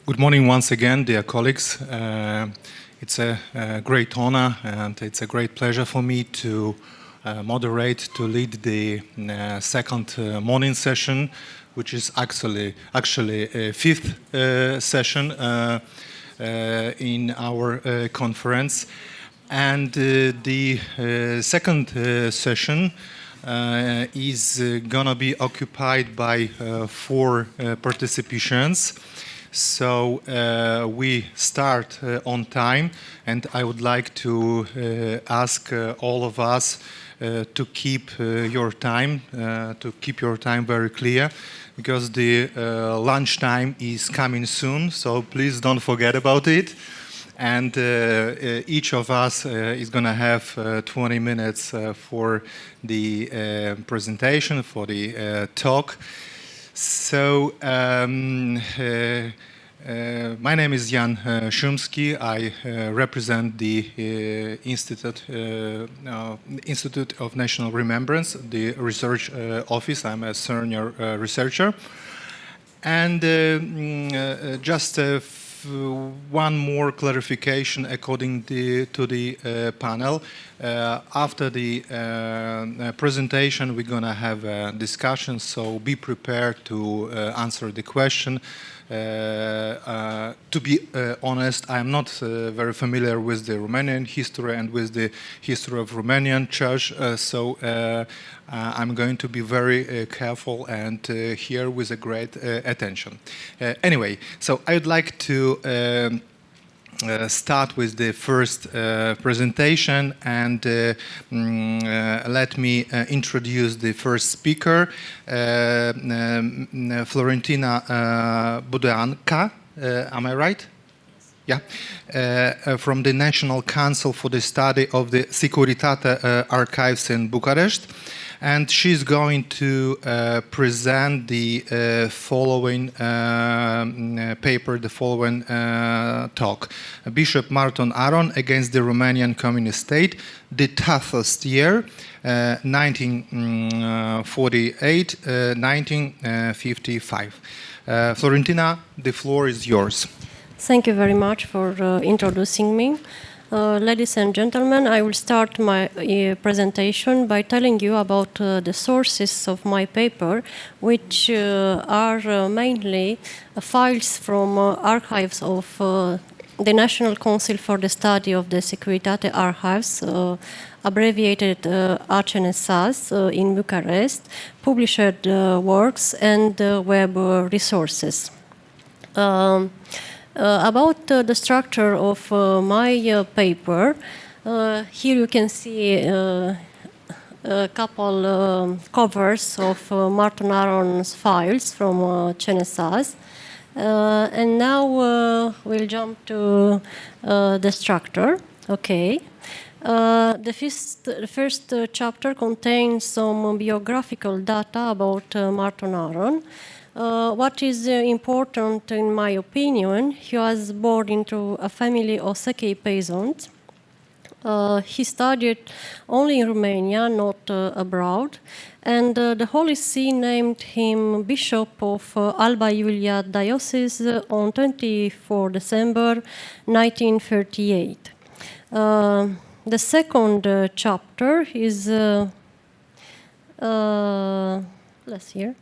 Good morning once again, dear colleagues. It's a great honor and it's a great pleasure for me to moderate, to lead the second morning session, which is actually a fifth session in our conference. And the second session is gonna be occupied by four participants. So we start on time, and I would like to ask all of us to keep your time very clear, because the lunchtime is coming soon, so please don't forget about it. And each of us is going to have 20 minutes for the presentation, for the talk. So my name is Jan Szumski. I represent the Institute of National Remembrance, the research office. I'm a senior researcher. And just one more clarification according to the panel. After the presentation, we're going to have a discussion, so be prepared to answer the question. To be honest, I'm not very familiar with the Romanian history and with the history of Romanian Church, so I'm going to be very careful and hear with a great attention. Anyway, so I'd like to start with the first presentation, and let me introduce the first speaker, Florentina Budeancă. Am I right? Yeah. From the National Council for the Study of the Securitate Archives in Bucharest. And she's going to present the following paper, the following talk. Bishop Márton Áron against the Romanian Communist State, the toughest year, 1948-1955. Florentina, the floor is yours. Thank you very much for introducing me. Ladies and gentlemen, I will start my presentation by telling you about the sources of my paper, which are mainly files from archives of the National Council for the Study of the Securitate Archives, abbreviated ACNSAS, in Bucharest, published works and web resources. About the structure of my paper, here you can see a couple covers of Márton Áron's files from CNSAS. And now we'll jump to the structure. Okay. The first chapter contains some biographical data about Márton Áron. What is important, in my opinion, he was born into a family of Secchi peasants. He studied only in Romania, not abroad, and the Holy See named him Bishop of Alba Iulia Diocese on 24 December 1938. The second chapter is let's hear.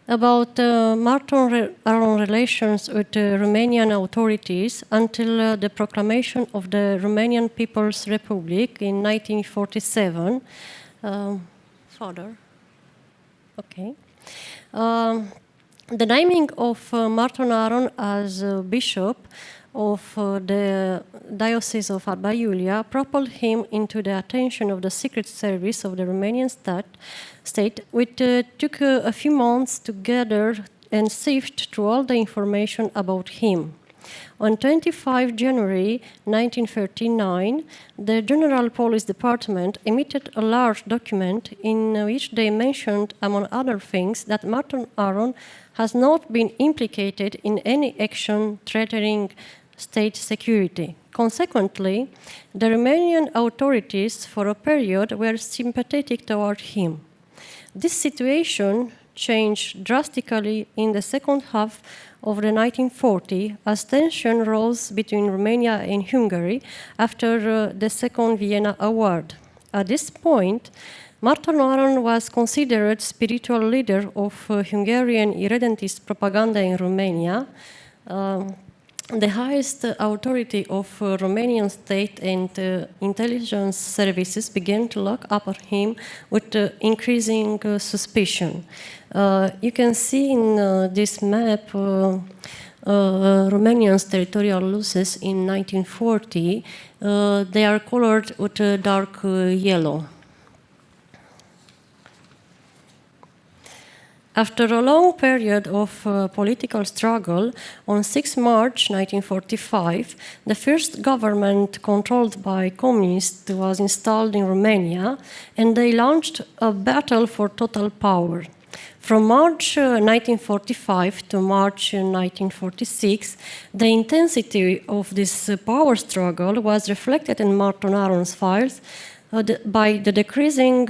About Márton Áron relations with the Romanian authorities until the proclamation of the Romanian People's Republic in 1947. Further. Okay. The naming of Márton Áron as bishop of the Diocese of Alba Iulia propelled him into the attention of the Secret Service of the Romanian state, which took a few months to gather and sift through all the information about him. On 25 January 1939, the General Police Department emitted a large document in which they mentioned, among other things, that Márton Áron has not been implicated in any action threatening state security. Consequently, the Romanian authorities for a period were sympathetic toward him. This situation changed drastically in the second half of the 1940 as tension rose between Romania and Hungary after the Second Vienna Award. At this point, Márton Áron was considered spiritual leader of Hungarian irredentist propaganda in Romania, the highest authority of Romanian state and intelligence services began to look upon him with increasing suspicion. You can see in this map Romania's territorial losses in 1940. They are colored with dark yellow. After a long period of political struggle, on 6 March 1945, the first government controlled by communists was installed in Romania, and they launched a battle for total power. From March 1945 to March 1946, the intensity of this power struggle was reflected in Márton Áron's files by the decreasing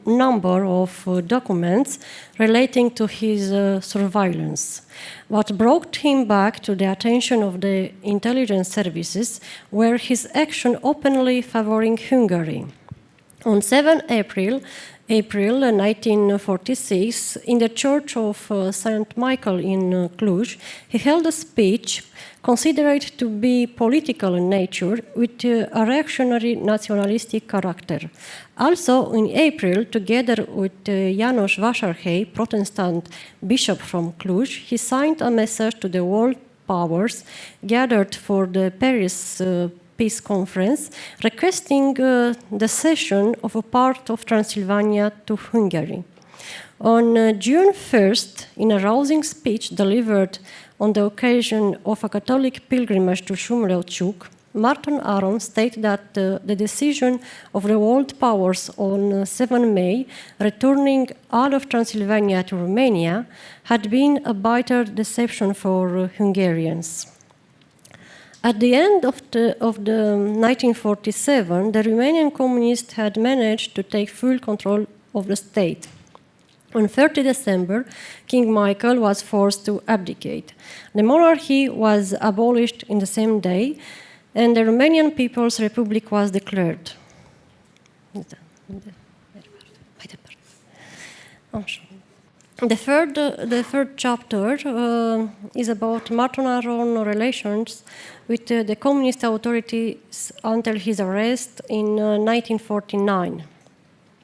number of documents relating to his surveillance. What brought him back to the attention of the intelligence services were his action openly favoring Hungary. On 7 April 1946, in the church of St. Michael in Cluj, he held a speech considered to be political in nature with a reactionary nationalistic character. Also in April, together with János Vásárhely, Protestant bishop from Cluj, he signed a message to the world powers gathered for the Paris Peace Conference, requesting the cession of a part of Transylvania to Hungary. On June 1st, in a rousing speech delivered on the occasion of a Catholic pilgrimage to Șumleu-Ciuc, Márton Áron stated that the decision of the world powers on 7 May, returning all of Transylvania to Romania, had been a bitter deception for Hungarians. At the end of the 1947, the Romanian communists had managed to take full control of the state. On 30 December, King Michael was forced to abdicate. The monarchy was abolished in the same day, and the Romanian People's Republic was declared. The third chapter is about Márton Áron relations with the communist authorities until his arrest in 1949.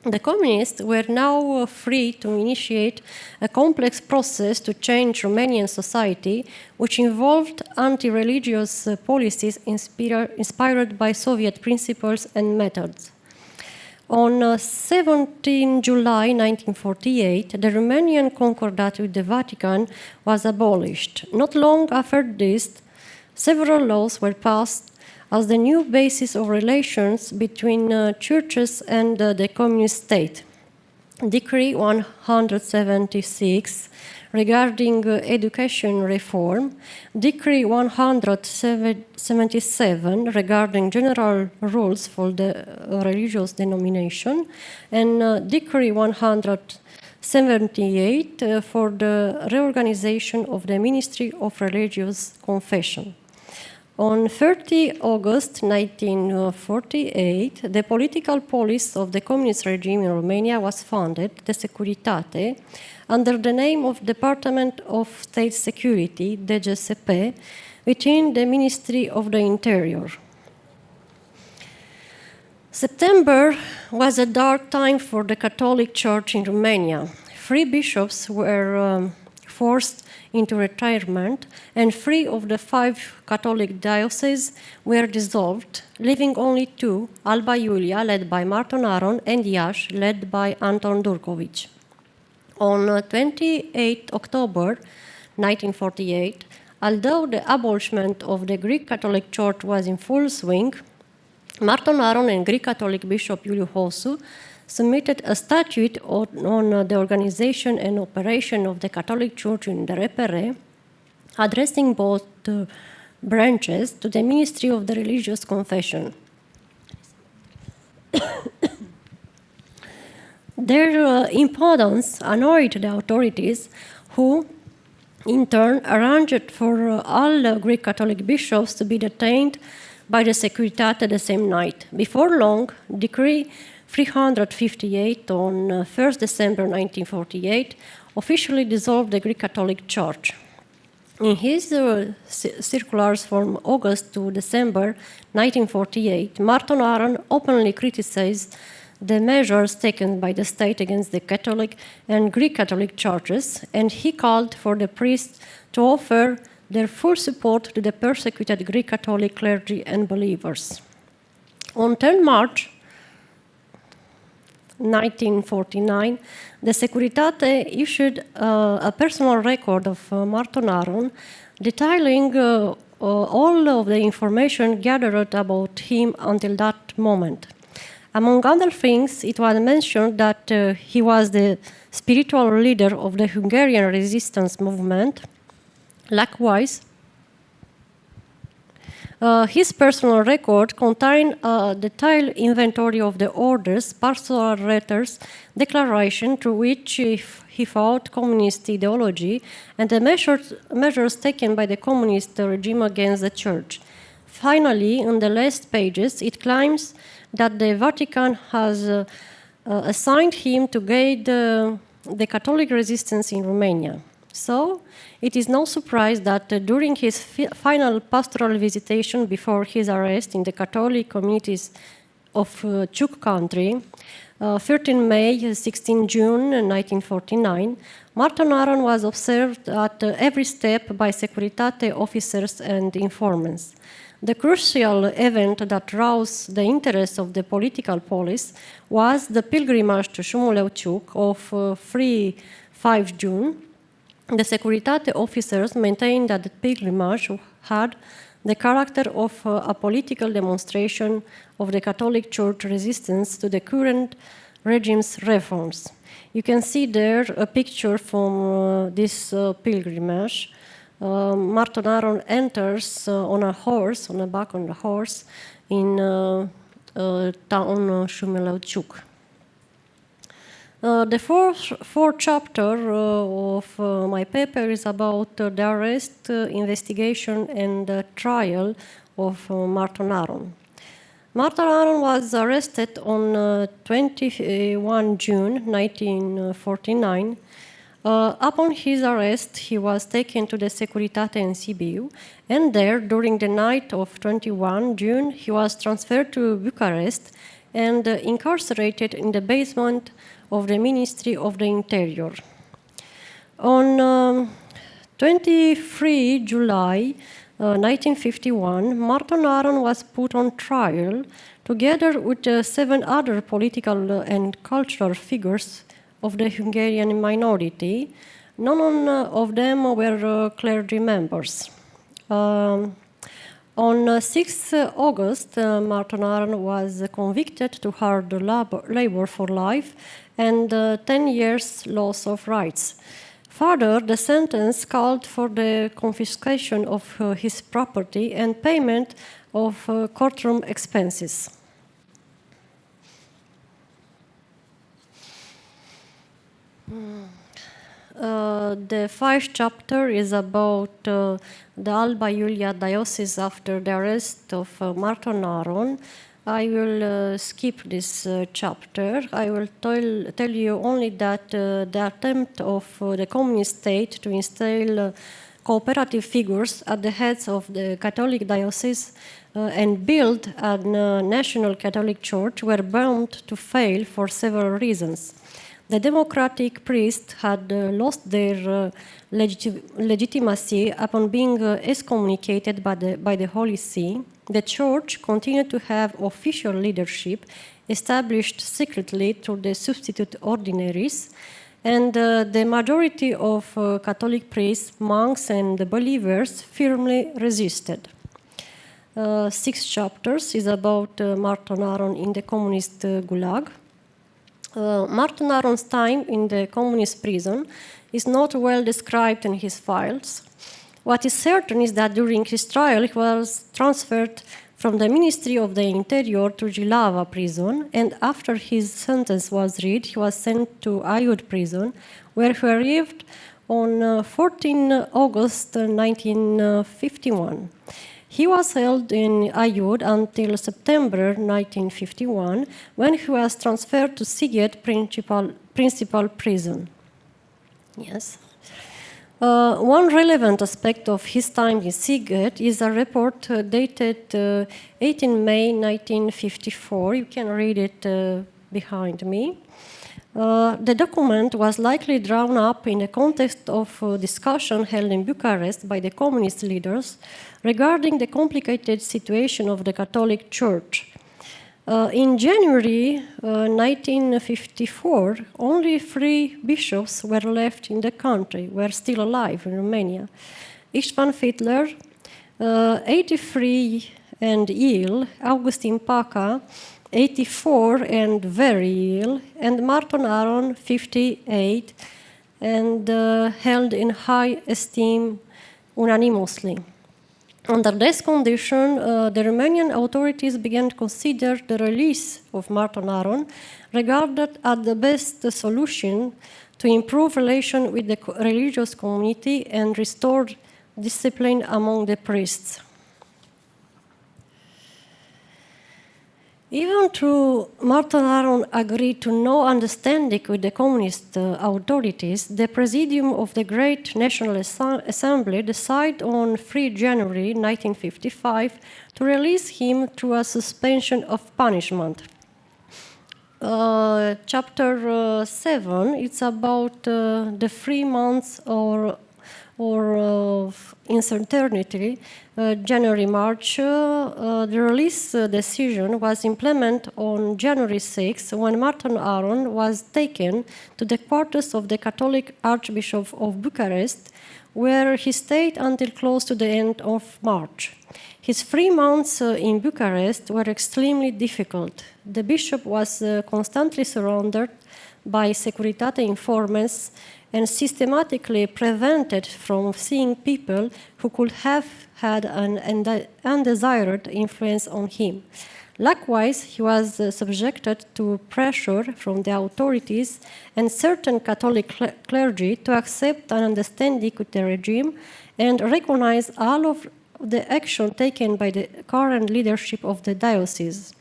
The communists were now free to initiate a complex process to change Romanian society, which involved anti-religious policies inspired by Soviet principles and methods. On 17 July 1948, the Romanian Concordat with the Vatican was abolished. Not long after this, several laws were passed as the new basis of relations between churches and the communist state. Decree 176 regarding education reform, Decree 177 regarding general rules for the religious denomination, and Decree 178 for the reorganization of the Ministry of Religious Confession. On 30 August 1948, the political police of the communist regime in Romania was founded, the Securitate, under the name of Department of State Security, DGSP, within the Ministry of the Interior. September was a dark time for the Catholic Church in Romania. 3 bishops were forced into retirement, and 3 of the 5 Catholic dioceses were dissolved, leaving only 2, Alba, Iulia, led by Márton Áron, and Iași, led by Anton Durković. On 28 October 1948, although the abolishment of the Greek Catholic Church was in full swing, Márton Áron and Greek Catholic Bishop Ursu submitted a statute on the organization and operation of the Catholic Church in the RPR, addressing both branches to the Ministry of the Religious Confession. Their impotence annoyed the authorities, who, in turn arranged for all Greek Catholic bishops to be detained by the Securitate the same night. Before long, Decree 358 on 1st December 1948 officially dissolved the Greek Catholic Church. In his circulars from August to December 1948, Márton Áron openly criticized the measures taken by the state against the Catholic and Greek Catholic churches, and he called for the priests to offer their full support to the persecuted Greek Catholic clergy and believers. On 10 March 1949, the Securitate issued a personal record of Márton Áron detailing all of the information gathered about him until that moment. Among other things, it was mentioned that he was the spiritual leader of the Hungarian resistance movement. Likewise, his personal record contained a detailed inventory of the orders, pastoral letters, declaration through which he fought communist ideology and the measures taken by the communist regime against the church. Finally, on the last pages, it claims that the Vatican has assigned him to guide the Catholic resistance in Romania. So, it is no surprise that during his final pastoral visitation before his arrest in the Catholic communities of Czech country, 13 May, 16 June 1949, Márton Áron was observed at every step by Securitate officers and informants. The crucial event that roused the interest of the political police was the pilgrimage to Șumuleu-Ciuc of 3-5 June. The Securitate officers maintained that the pilgrimage had the character of a political demonstration of the Catholic Church resistance to the current regime's reforms. You can see there a picture from this pilgrimage. Márton Áron enters on a horse, on the back on the horse, in town Șumuleu-Ciuc. The fourth chapter of my paper is about the arrest, investigation, and trial of Márton Áron. Márton Áron was arrested on 21 June 1949. Upon his arrest, he was taken to the Securitate in Sibiu, and there, during the night of 21 June, he was transferred to Bucharest and incarcerated in the basement of the Ministry of the Interior. On 23 July 1951, Márton Áron was put on trial together with 7 other political and cultural figures of the Hungarian minority. None of them were clergy members. On 6 August, Márton Áron was convicted to hard labor for life and 10 years loss of rights. Further, the sentence called for the confiscation of his property and payment of courtroom expenses. The 5th chapter is about the Alba Iulia diocese after the arrest of Márton Áron. I will skip this chapter. I will tell you only that the attempt of the communist state to install cooperative figures at the heads of the Catholic diocese and build a national Catholic church were bound to fail for several reasons. The democratic priests had lost their legitimacy upon being excommunicated by the Holy See. The Church continued to have official leadership established secretly through the substitute ordinaries, and the majority of Catholic priests, monks, and believers firmly resisted. 6 chapters is about Márton Áron in the communist gulag. Márton Áron's time in the communist prison is not well described in his files. What is certain is that during his trial he was transferred from the Ministry of the Interior to Jilava prison, and after his sentence was read, he was sent to Aiud prison, where he arrived on 14 August 1951. He was held in Aiud until September 1951, when he was transferred to Sighet principal prison. Yes. One relevant aspect of his time in Sighet is a report dated 18 May 1954. You can read it behind me. The document was likely drawn up in the context of a discussion held in Bucharest by the communist leaders regarding the complicated situation of the Catholic Church. In January 1954, only 3 bishops were left in the country, were still alive in Romania. Istvan Fiedler, 83 and ill, Augustin Paca, 84 and very ill, and Márton Áron, 58, and held in high esteem unanimously. Under this condition, the Romanian authorities began to consider the release of Márton Áron, regarded as the best solution to improve relations with the religious community and restore discipline among the priests. Even though Márton Áron agreed to no understanding with the communist authorities, the Presidium of the Great National Assembly decided on 3 January 1955 to release him through a suspension of punishment. Chapter 7, it's about the 3 months or uncertainty, January-March. The release decision was implemented on January 6, when Márton Áron was taken to the quarters of the Catholic Archbishop of Bucharest, where he stayed until close to the end of March. His 3 months in Bucharest were extremely difficult. The bishop was constantly surrounded by Securitate informants and systematically prevented from seeing people who could have had an undesired influence on him. Likewise, he was subjected to pressure from the authorities and certain Catholic clergy to accept an understanding with the regime and recognize all of the action taken by the current leadership of the diocese.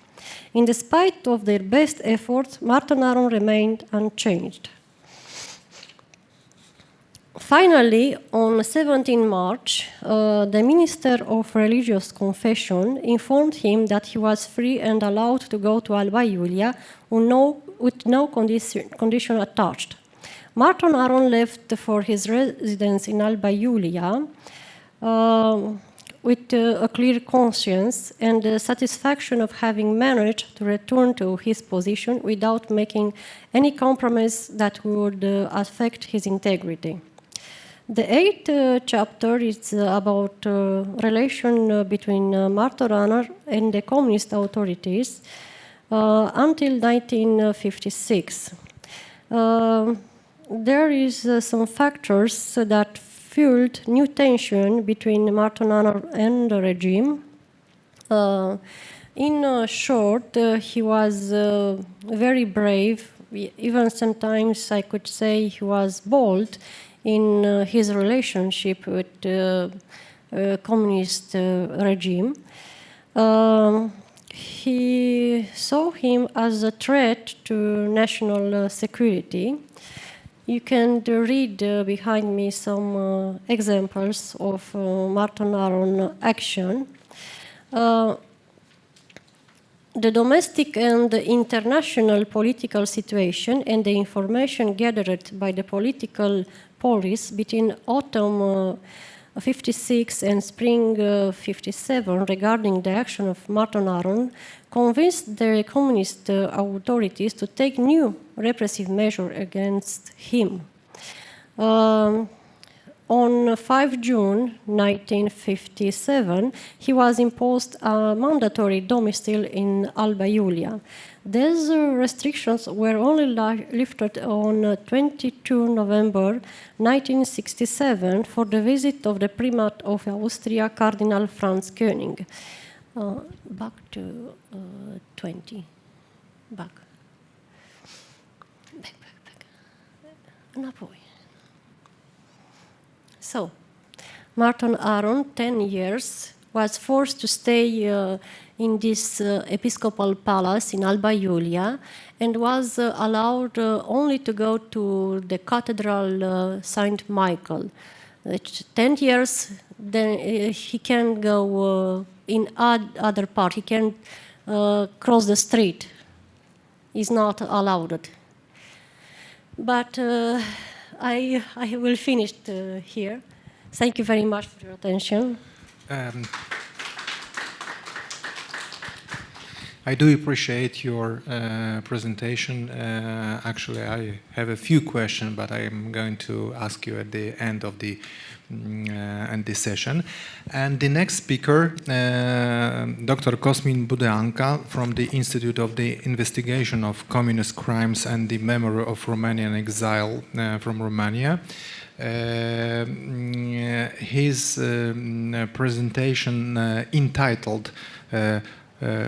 In spite of their best efforts, Márton Áron remained unchanged. Finally, on 17 March, the Minister of Religious Confession informed him that he was free and allowed to go to Alba, Iulia, with no condition attached. Márton Áron left for his residence in Alba, Iulia, with a clear conscience and the satisfaction of having managed to return to his position without making any compromise that would affect his integrity. The 8th chapter is about relation between Márton Áron and the communist authorities until 1956. There is some factors that fueled new tension between Márton Áron and the regime. In short, he was very brave. Even sometimes I could say he was bold in his relationship with the communist regime. He saw him as a threat to national security. You can read behind me some examples of Márton Áron action. The domestic and international political situation and the information gathered by the political police between autumn 56 and spring 57 regarding the action of Márton Áron convinced the communist authorities to take new repressive measures against him. On 5 June 1957, he was imposed a mandatory domicile in Alba, Iulia. These restrictions were only lifted on 22 November 1967 for the visit of the Primate of Austria, Cardinal Franz König. Back to 20. Back. Înapoi. So, Márton Áron, 10 years, was forced to stay in this episcopal palace in Alba, Iulia, and was allowed only to go to the Cathedral Saint Michael. 10 years, then he can go in other part. He can cross the street. Is not allowed. But I will finish here. Thank you very much for your attention. I do appreciate your presentation. Actually, I have a few questions, but I am going to ask you at the end of the session. And the next speaker, Dr. Cosmin Budeancă from the Institute of the Investigation of Communist Crimes and the Memory of Romanian Exile from Romania. His presentation entitled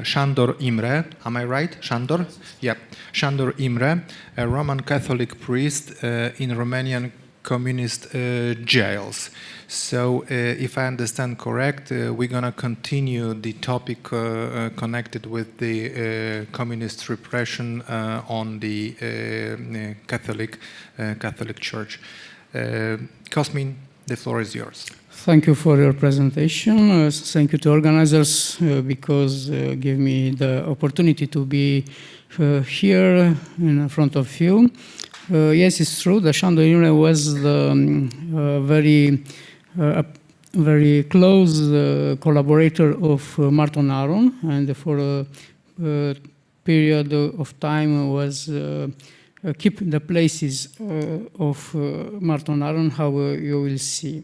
Sandor Imre, am I right? Sandor? Yeah. Sandor Imre, a Roman Catholic priest in Romanian communist jails. So, if I understand correct, we're going to continue the topic connected with the communist repression on the Catholic Church. Cosmin, the floor is yours. Thank you for your presentation. Thank you to organizers because give me the opportunity to be here in front of you. Yes, it's true. The Sandor Imre was the very close collaborator of Márton Áron, and for a period of time was keep the places of Márton Áron, how you will see.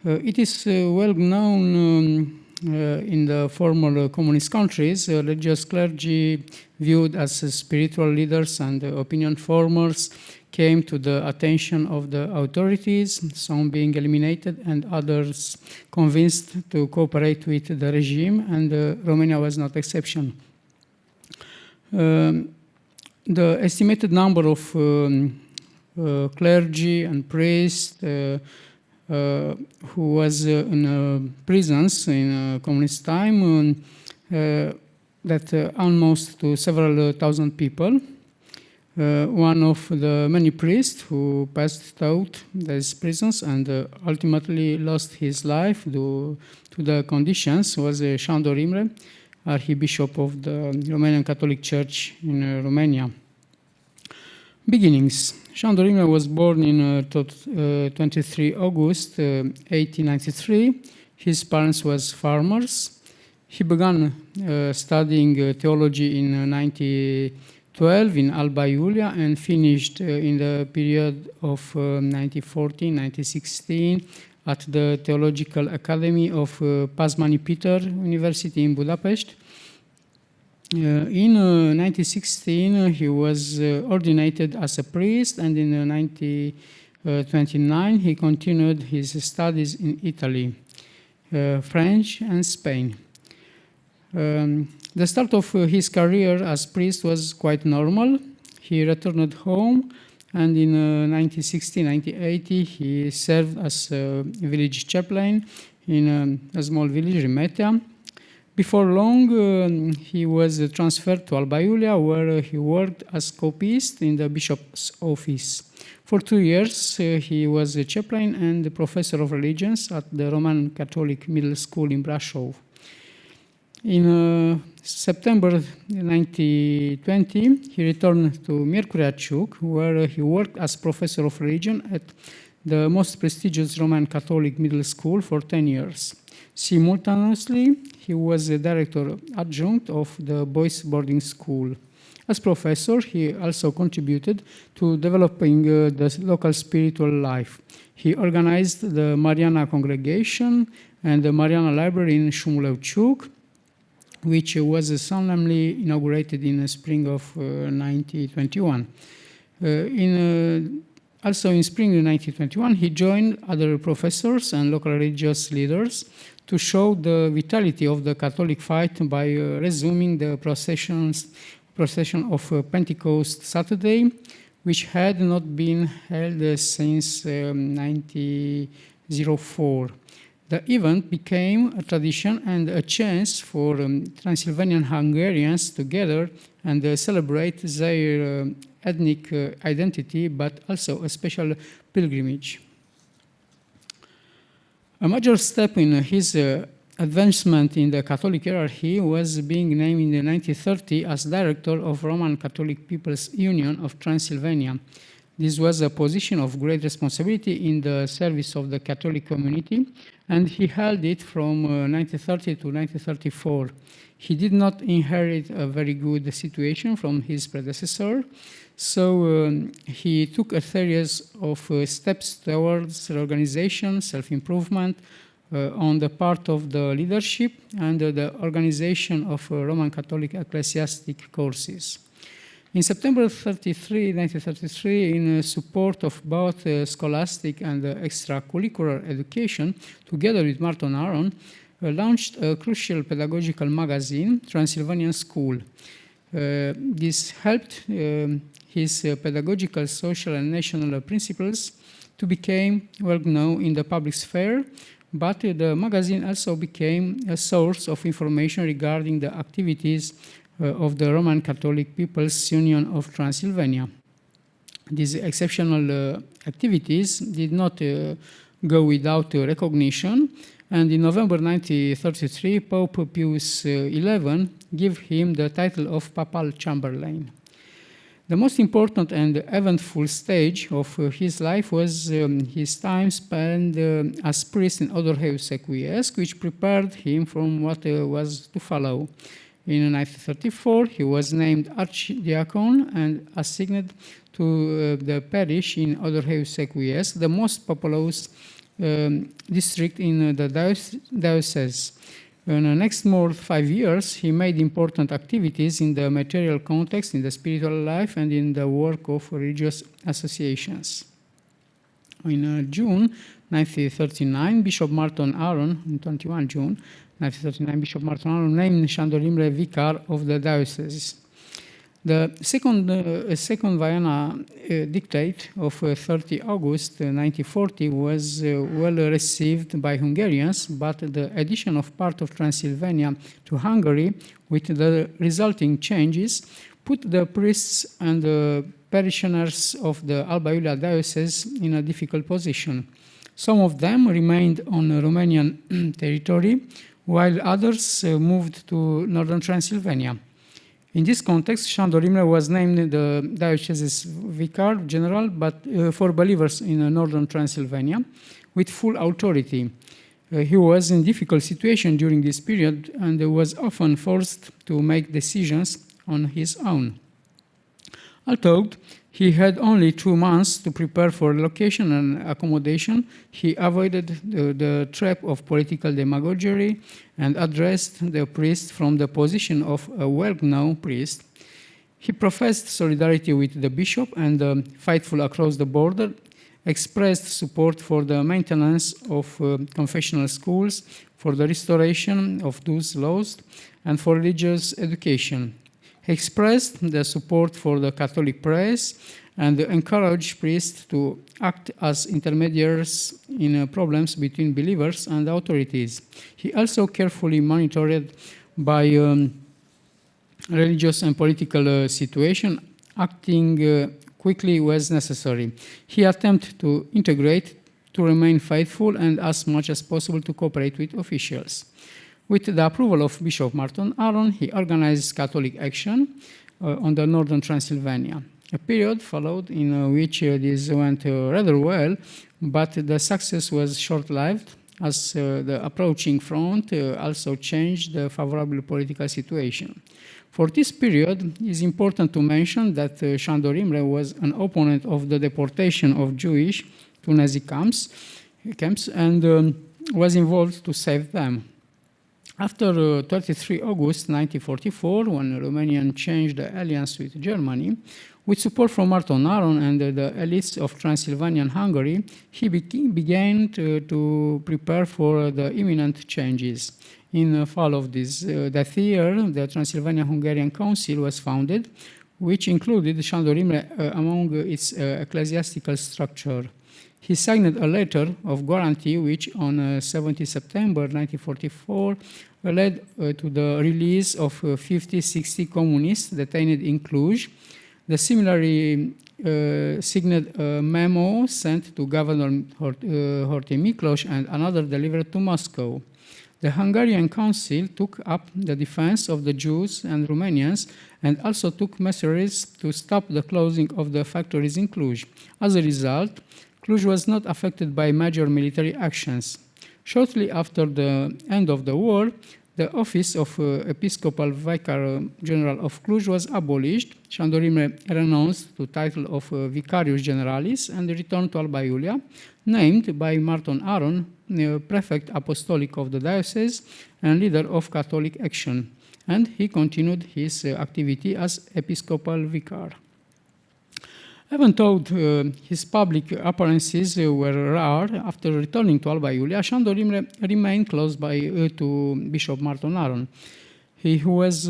It is well known in the former communist countries, religious clergy viewed as spiritual leaders and opinion formers came to the attention of the authorities, some being eliminated and others convinced to cooperate with the regime, and Romania was not exception. The estimated number of clergy and priests who was in prisons in communist time, that almost to several thousand people. One of the many priests who passed out these prisons and ultimately lost his life due to the conditions was Sandor Imre, Archbishop of the Romanian Catholic Church in Romania. Beginnings. Sandor Imre was born in 23 August 1893. His parents was farmers. He began studying theology in 1912 in Alba, Iulia, and finished in the period of 1914-1916 at the Theological Academy of Pázmány Péter University in Budapest. In 1916, he was ordinated as a priest, and in 1929, he continued his studies in Italy, French, and Spain. The start of his career as priest was quite normal. He returned home, and in 1960-1980, he served as a village chaplain in a small village, Remetea. Before long, he was transferred to Alba, Iulia, where he worked as copyist in the bishop's office. For 2 years, he was a chaplain and a professor of religions at the Roman Catholic Middle School in Brașov. In September 1920, he returned to Miercurea Ciuc, where he worked as professor of religion at the most prestigious Roman Catholic Middle School for 10 years. Simultaneously, he was the director adjunct of the boys' boarding school. As professor, he also contributed to developing the local spiritual life. He organized the Mariana congregation and the Mariana library in Șumuleu Ciuc, which was solemnly inaugurated in the spring of 1921. Also in spring 1921, he joined other professors and local religious leaders to show the vitality of the Catholic fight by resuming the procession of Pentecost Saturday, which had not been held since 19 1804. The event became a tradition and a chance for Transylvanian Hungarians to gather and celebrate their ethnic identity, but also a special pilgrimage. A major step in his advancement in the Catholic hierarchy was being named in 1930 as director of Roman Catholic People's Union of Transylvania. This was a position of great responsibility in the service of the Catholic community, and he held it from 1930 to 1934. He did not inherit a very good situation from his predecessor, so he took a series of steps towards reorganization, self-improvement on the part of the leadership and the organization of Roman Catholic ecclesiastic courses. In September 1933, in support of both scholastic and extracurricular education, together with Márton Áron, launched a crucial pedagogical magazine, Transylvanian School. This helped his pedagogical, social, and national principles to become well known in the public sphere, but the magazine also became a source of information regarding the activities of the Roman Catholic People's Union of Transylvania. These exceptional activities did not go without recognition, and in November 1933, Pope Pius XI gave him the title of Papal Chamberlain. The most important and eventful stage of his life was his time spent as priest in Odorheiu Secuiesc, which prepared him for what was to follow. In 1934, he was named archdiacon and assigned to the parish in Odorheiu Secuiesc, the most populous district in the diocese. In the next more 5 years, he made important activities in the material context, in the spiritual life, and in the work of religious associations. In June 1939, Bishop Márton Áron, on 21 June 1939, Bishop Márton Áron named Sandor Imre vicar of the diocese. The second Vienna dictate of 30 August 1940 was well received by Hungarians, but the addition of part of Transylvania to Hungary with the resulting changes put the priests and the parishioners of the Alba Iulia diocese in a difficult position. Some of them remained on Romanian territory, while others moved to northern Transylvania. In this context, Sandor Imre was named the diocese's vicar general, but for believers in northern Transylvania, with full authority. He was in difficult situation during this period and was often forced to make decisions on his own. Although he had only 2 months to prepare for relocation and accommodation, he avoided the trap of political demagoguery and addressed the priest from the position of a well-known priest. He professed solidarity with the bishop and, faithful across the border, expressed support for the maintenance of confessional schools, for the restoration of those lost, and for religious education. He expressed the support for the Catholic press and encouraged priests to act as intermediaries in problems between believers and authorities. He also carefully monitored by religious and political situation, acting quickly was necessary. He attempted to integrate, to remain faithful, and as much as possible to cooperate with officials. With the approval of Bishop Márton Áron, he organized Catholic action on the northern Transylvania. A period followed in which this went rather well, but the success was short-lived, as the approaching front also changed the favorable political situation. For this period, it is important to mention that Sandor Imre was an opponent of the deportation of Jewish to Nazi camps and was involved to save them. After 23 August 1944, when Romania changed the alliance with Germany, with support from Márton Áron and the elites of Transylvanian Hungary, he began to prepare for the imminent changes. In the fall of that year, the Transylvanian Hungarian Council was founded, which included Sandor Imre among its ecclesiastical structure. he signed a letter of guarantee which on 17 September 1944 led to the release of 50-60 communists detained in Cluj. The similarly signed memo sent to Governor Horthy Miklos and another delivered to Moscow. The Hungarian Council took up the defense of the Jews and Romanians and also took measures to stop the closing of the factories in Cluj. As a result, Cluj was not affected by major military actions. Shortly after the end of the war, the office of Episcopal Vicar General of Cluj was abolished. Sandor Imre renounced to the title of Vicarius Generalis and returned to Alba Iulia, named by Márton Áron prefect apostolic of the diocese and leader of Catholic Action, and he continued his activity as episcopal vicar. Even though his public appearances were rare, after returning to Alba Iulia, Sandor Imre remained close by to Bishop Márton Áron. He was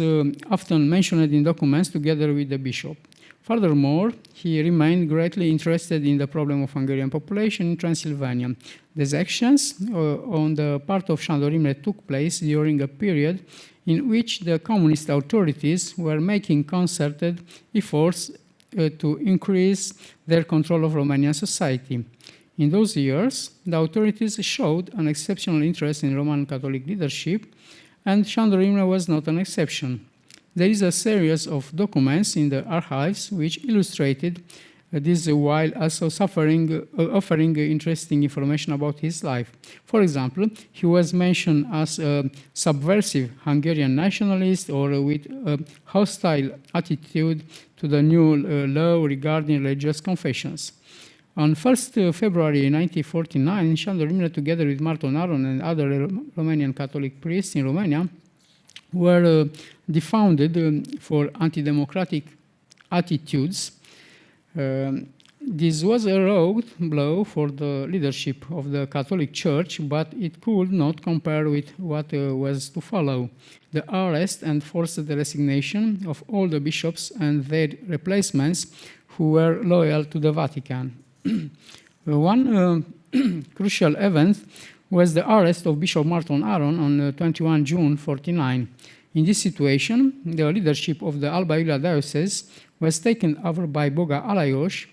often mentioned in documents together with the bishop. Furthermore, he remained greatly interested in the problem of Hungarian population in Transylvania. These actions on the part of Sandor Imre took place during a period in which the communist authorities were making concerted efforts to increase their control of Romanian society. In those years, the authorities showed an exceptional interest in Roman Catholic leadership, and Sandor Imre was not an exception. There is a series of documents in the archives which illustrated this while also offering interesting information about his life. For example, he was mentioned as a subversive Hungarian nationalist or with a hostile attitude to the new law regarding religious confessions. On 1st February 1949, Sandor Imre, together with Márton Áron and other Romanian Catholic priests in Romania, were defounded for anti-democratic attitudes. This was a road blow for the leadership of the Catholic Church, but it could not compare with what was to follow: the arrest and forced resignation of all the bishops and their replacements who were loyal to the Vatican. One crucial event was the arrest of Bishop Márton Áron on 21 June 1949. In this situation, the leadership of the Alba Iulia diocese was taken over by Boga Alajos,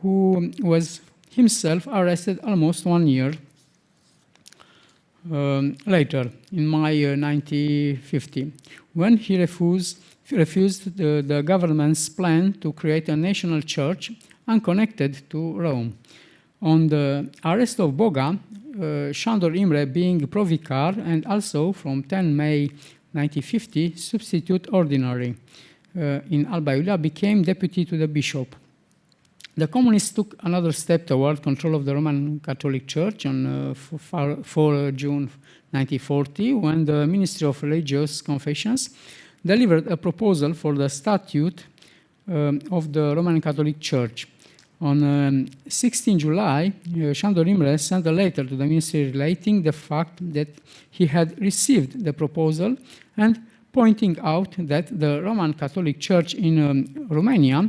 who was himself arrested almost 1 year later, in May 1950, when he refused the government's plan to create a national church unconnected to Rome. On the arrest of Boga, Sandor Imre, being provicar and also from 10 May 1950, substitute ordinary in Alba Iulia, became deputy to the bishop. The communists took another step toward control of the Roman Catholic Church on 4 June 1940, when the Ministry of Religious Confessions delivered a proposal for the statute of the Roman Catholic Church. On 16 July, Sandor Imre sent a letter to the ministry relating the fact that he had received the proposal and pointing out that the Roman Catholic Church in Romania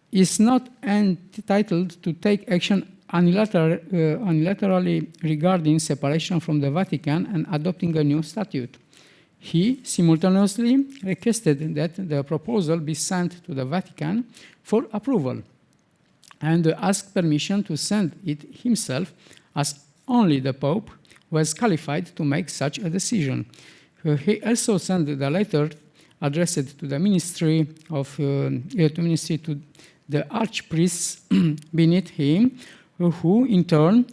is not entitled to take action unilaterally regarding separation from the Vatican and adopting a new statute. He simultaneously requested that the proposal be sent to the Vatican for approval and asked permission to send it himself, as only the Pope was qualified to make such a decision. He also sent the letter addressed to the ministry to the archpriests beneath him, who in turn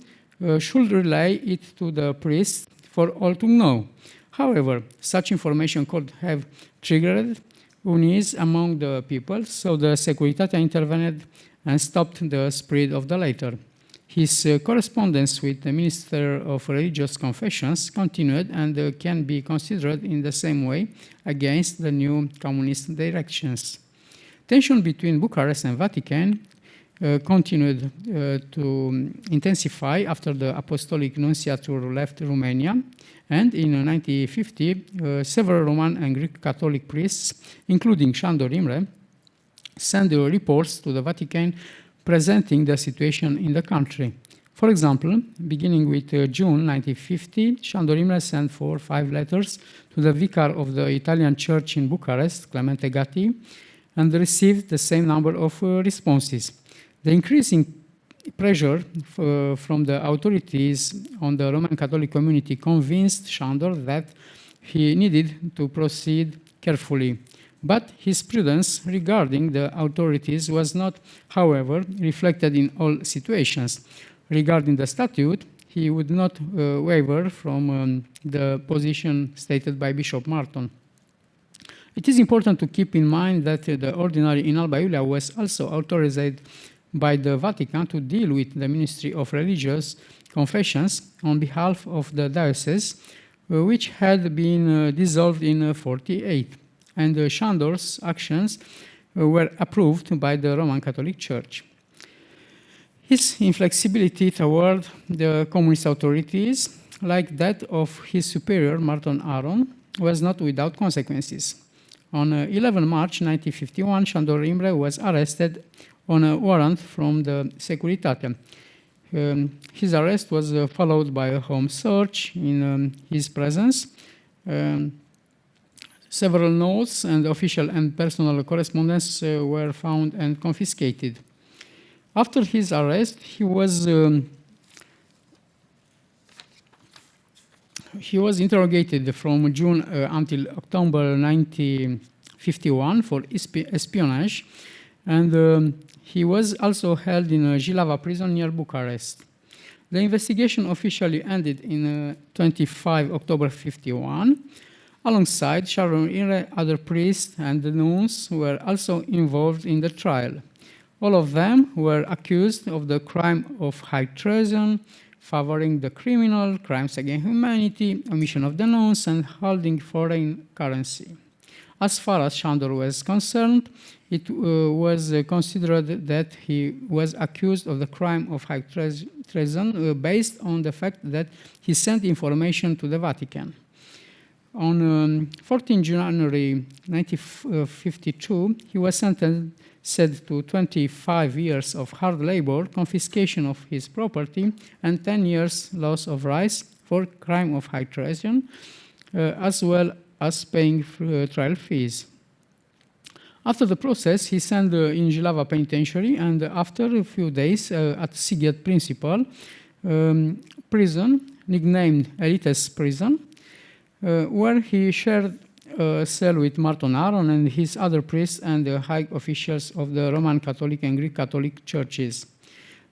should relay it to the priests for all to know. However, such information could have triggered unease among the people, so the Securitate intervened and stopped the spread of the letter. His correspondence with the Minister of Religious Confessions continued and can be considered in the same way against the new communist directions. Tension between Bucharest and Vatican continued to intensify after the Apostolic Nunciature left Romania, and in 1950, several Roman and Greek Catholic priests, including Sandor Imre, sent reports to the Vatican presenting the situation in the country. For example, beginning with June 1950, Sandor Imre sent 4 or 5 letters to the vicar of the Italian church in Bucharest, Clemente Gatti, and received the same number of responses. The increasing pressure from the authorities on the Roman Catholic community convinced Sandor that he needed to proceed carefully. But his prudence regarding the authorities was not, however, reflected in all situations. Regarding the statute, he would not waver from the position stated by Bishop Márton. It is important to keep in mind that the ordinary in Alba Iulia was also authorized by the Vatican to deal with the Ministry of Religious Confessions on behalf of the diocese, which had been dissolved in 1948, and Sandor's actions were approved by the Roman Catholic Church. His inflexibility toward the communist authorities, like that of his superior Márton Áron, was not without consequences. On 11 March 1951, Sandor Imre was arrested on a warrant from the Securitate. His arrest was followed by a home search in his presence. Several notes and official and personal correspondence were found and confiscated. After his arrest, he was interrogated from June until October 1951 for espionage, and he was also held in a Jilava prison near Bucharest. The investigation officially ended in 25 October 1951. Alongside Sandor Imre, other priests and the nuns were also involved in the trial. All of them were accused of the crime of high treason, favoring the criminal, crimes against humanity, omission of the nuns, and holding foreign currency. As far as Sandor was concerned, it was considered that he was accused of the crime of high treason based on the fact that he sent information to the Vatican. On 14 January 1952, he was sentenced to 25 years of hard labor, confiscation of his property, and 10 years loss of rights for crime of high treason, as well as paying trial fees. After the process, he sent in Jilava Penitentiary, and after a few days at Sighet Principal prison, nicknamed Elites Prison, where he shared a cell with Márton Áron and his other priests and the high officials of the Roman Catholic and Greek Catholic churches.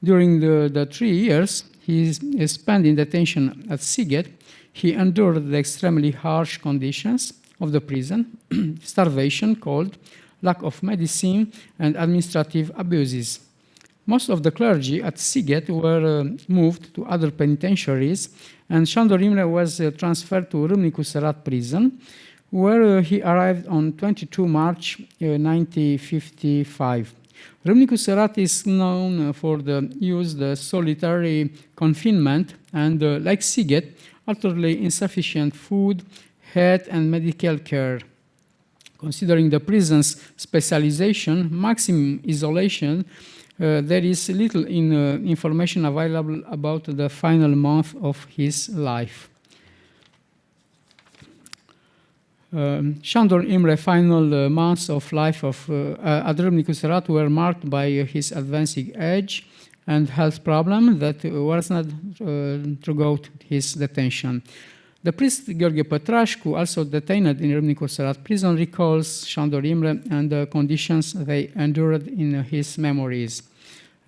During the 3 years he spent in detention at Sighet, he endured the extremely harsh conditions of the prison, starvation, cold, lack of medicine, and administrative abuses. Most of the clergy at Sighet were moved to other penitentiaries, and Sandor Imre was transferred to Râmnicu Sărat prison, where he arrived on 22 March 1955. Râmnicu Sărat is known for the solitary confinement and, like Sighet, utterly insufficient food, health, and medical care. Considering the prison's specialization, maximum isolation, there is little information available about the final month of his life. Sandor Imre's final months of life at Râmnicu Sărat were marked by his advancing age and health problem that worsened throughout his detention. The priest Gheorghe Pătrașcu, also detained in Râmnicu Sărat prison, recalls Sandor Imre and the conditions they endured in his memories.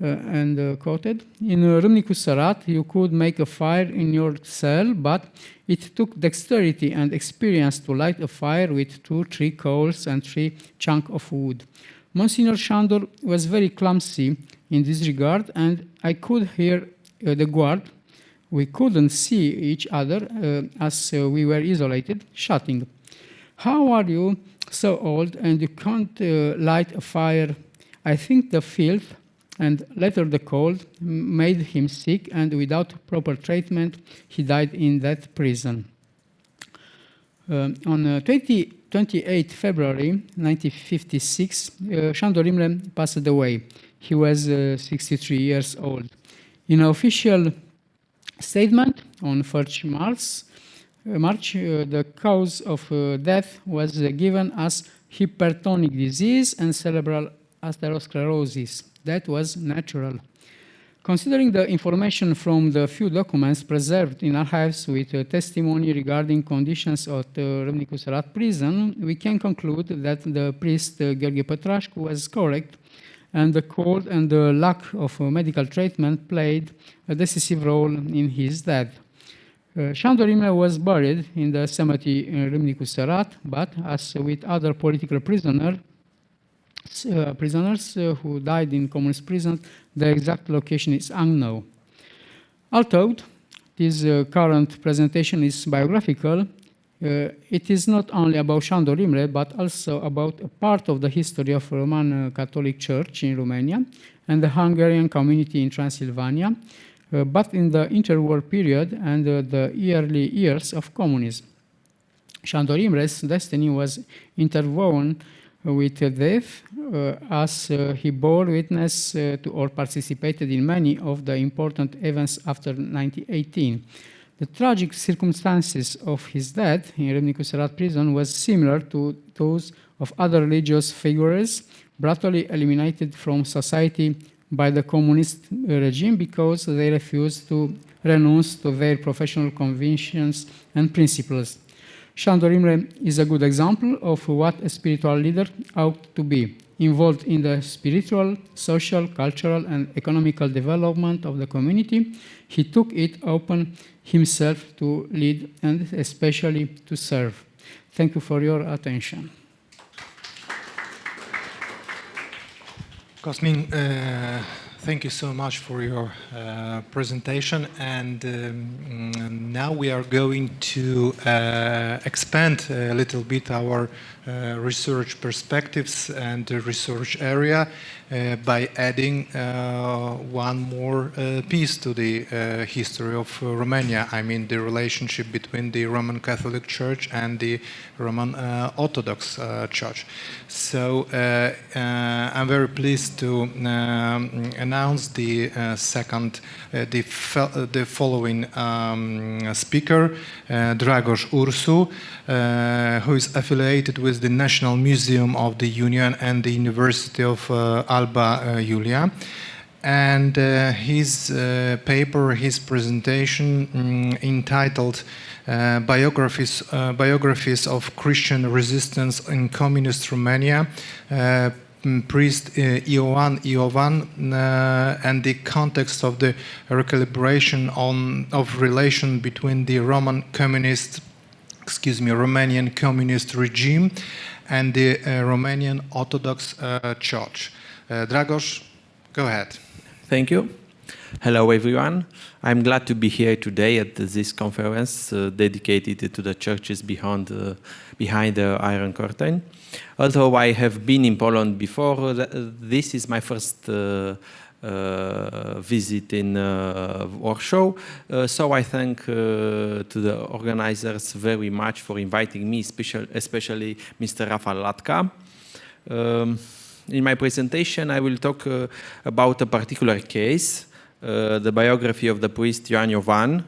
And quoted, "In Râmnicu Sărat, you could make a fire in your cell, but it took dexterity and experience to light a fire with 2-3 coals and 3 chunks of wood. Monsignor Sandor was very clumsy in this regard, and I could hear the guard. We couldn't see each other as we were isolated, shouting, 'How are you so old and you can't light a fire?' I think the filth and later the cold made him sick, and without proper treatment, he died in that prison." On 28 February 1956, Sandor Imre passed away. he was 63 years old. In an official statement on 1st March, the cause of death was given as hypertonic disease and cerebral atherosclerosis. That was natural. Considering the information from the few documents preserved in archives with testimony regarding conditions at Râmnicu Sărat prison, we can conclude that the priest Gheorghe Pătrașcu was correct, and the cold and the lack of medical treatment played a decisive role in his death. Sandor Imre was buried in the cemetery in Râmnicu Sărat, but as with other political prisoners who died in communist prisons, the exact location is unknown. Although this current presentation is biographical, it is not only about Sandor Imre, but also about a part of the history of Roman Catholic Church in Romania and the Hungarian community in Transylvania, but in the interwar period and the early years of communism. Sandor Imre's destiny was interwoven with death, as he bore witness to or participated in many of the important events after 1918. The tragic circumstances of his death in Râmnicu Sărat prison was similar to those of other religious figures brutally eliminated from society by the communist regime because they refused to renounce to their professional convictions and principles. Sandor Imre is a good example of what a spiritual leader ought to be, involved in the spiritual, social, cultural, and economical development of the community. He took it upon himself to lead and especially to serve. Thank you for your attention. Cosmin, thank you so much for your presentation, and now we are going to expand a little bit our research perspectives and research area by adding one more piece to the history of Romania. I mean, the relationship between the Roman Catholic Church and the Roman Orthodox Church. So I'm very pleased to announce the the following speaker, Dragoș Ursu, who is affiliated with the National Museum of the Union and the University of Alba, Iulia. And his paper, his presentation entitled Biographies of Christian Resistance in Communist Romania, priest Iovan, and the context of the recalibration of relation between the Romanian communist regime and the Romanian Orthodox Church. Dragoș, go ahead. Thank you. Hello, everyone. I'm glad to be here today at this conference dedicated to the churches behind the Iron Courtain. Although I have been in Poland before, this is my first visit in Warsaw. So I thank to the organizers very much for inviting me, especially Mr. Rafał Latka. In my presentation, I will talk about a particular case, the biography of the priest Ioan,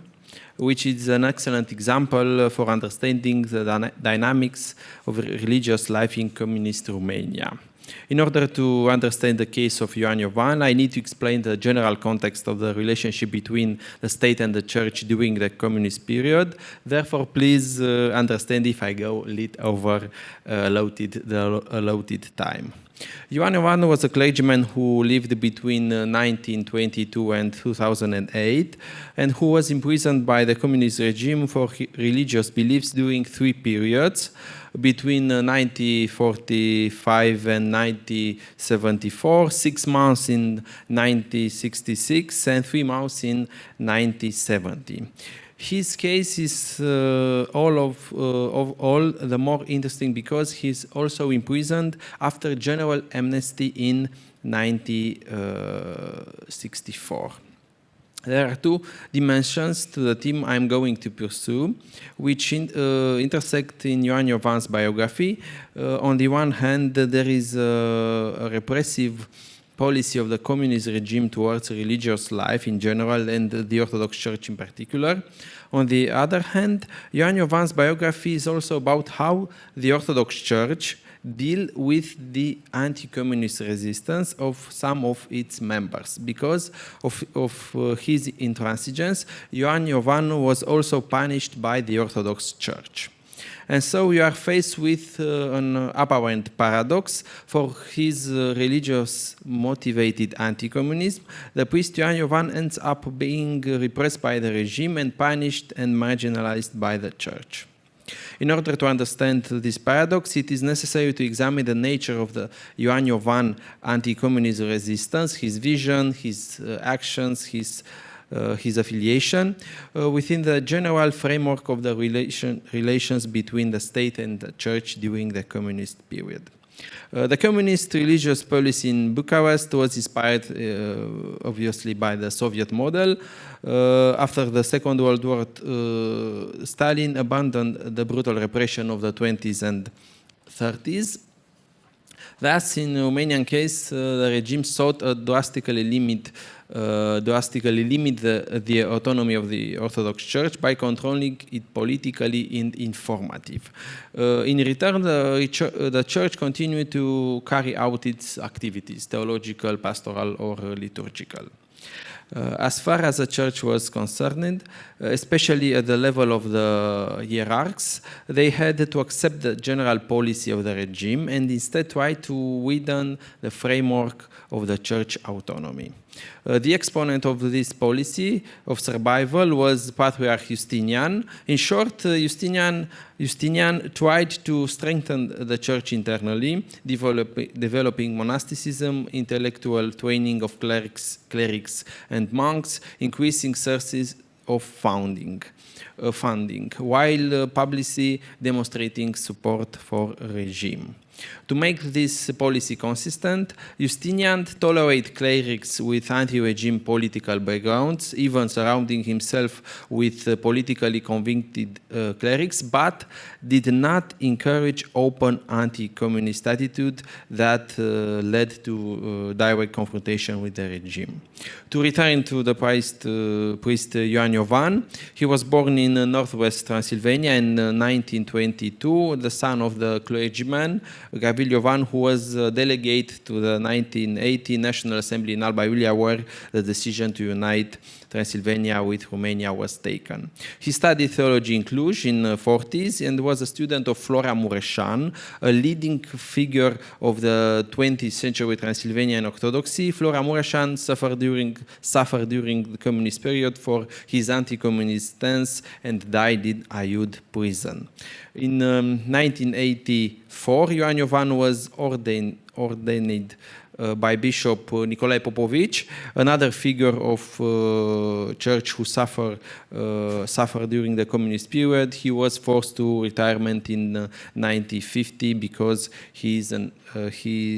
which is an excellent example for understanding the dynamics of religious life in communist Romania. In order to understand the case of Ioan, I need to explain the general context of the relationship between the state and the church during the communist period. Therefore, please understand if I go a little over allotted time. Ioan was a clergyman who lived between 1922 and 2008 and who was imprisoned by the communist regime for religious beliefs during 3 periods, between 1945 and 1974, 6 months in 1966 and 3 months in 1970. His case is all the more interesting because he's also imprisoned after general amnesty in 1964. There are 2 dimensions to the theme I'm going to pursue, which intersect in Ioan's biography. On the one hand, there is a repressive policy of the communist regime towards religious life in general and the Orthodox Church in particular. On the other hand, Ioan's biography is also about how the Orthodox Church deal with the anti-communist resistance of some of its members. Because of his intransigence, Iovan was also punished by the Orthodox Church. And so you are faced with an apparent paradox. For his religious motivated anti-communism, the priest Ioan ends up being repressed by the regime and punished and marginalized by the church. In order to understand this paradox, it is necessary to examine the nature of the Ioan anti-communist resistance, his vision, his actions, his affiliation, within the general framework of the relations between the state and the church during the communist period. The communist religious policy in Bucharest was inspired, obviously, by the Soviet model. After the Second World War, Stalin abandoned the brutal repression of the 20s and 30s. Thus, in the Romanian case, the regime sought to drastically limit the autonomy of the Orthodox Church by controlling it politically and informative. In return, the Church continued to carry out its activities, theological, pastoral, or liturgical. As far as the church was concerned, especially at the level of the hierarchs, they had to accept the general policy of the regime and instead try to widen the framework of the church autonomy. The exponent of this policy of survival was Patriarch Justinian. In short, Justinian tried to strengthen the church internally, developing monasticism, intellectual training of clerics and monks, increasing sources of funding, while publicly demonstrating support for regime. To make this policy consistent, Justinian tolerated clerics with anti-regime political backgrounds, even surrounding himself with politically convicted clerics, but did not encourage open anti-communist attitude that led to direct confrontation with the regime. To return to the priest Ioan, he was born in northwest Transylvania in 1922, the son of the clergyman Iovan, who was delegate to the 1980 National Assembly in Alba, Iulia, where the decision to unite Transylvania with Romania was taken. He studied theology in Cluj in the 40s and was a student of Florea Mureșan, a leading figure of the 20th century Transylvanian Orthodoxy. Florea Mureșan suffered during the communist period for his anti-communist stance and died in Aiud prison. In 1984, Ioan was ordained by Bishop Nicolae Popovici, another figure of church who suffered during the communist period. He was forced to retirement in 1950 because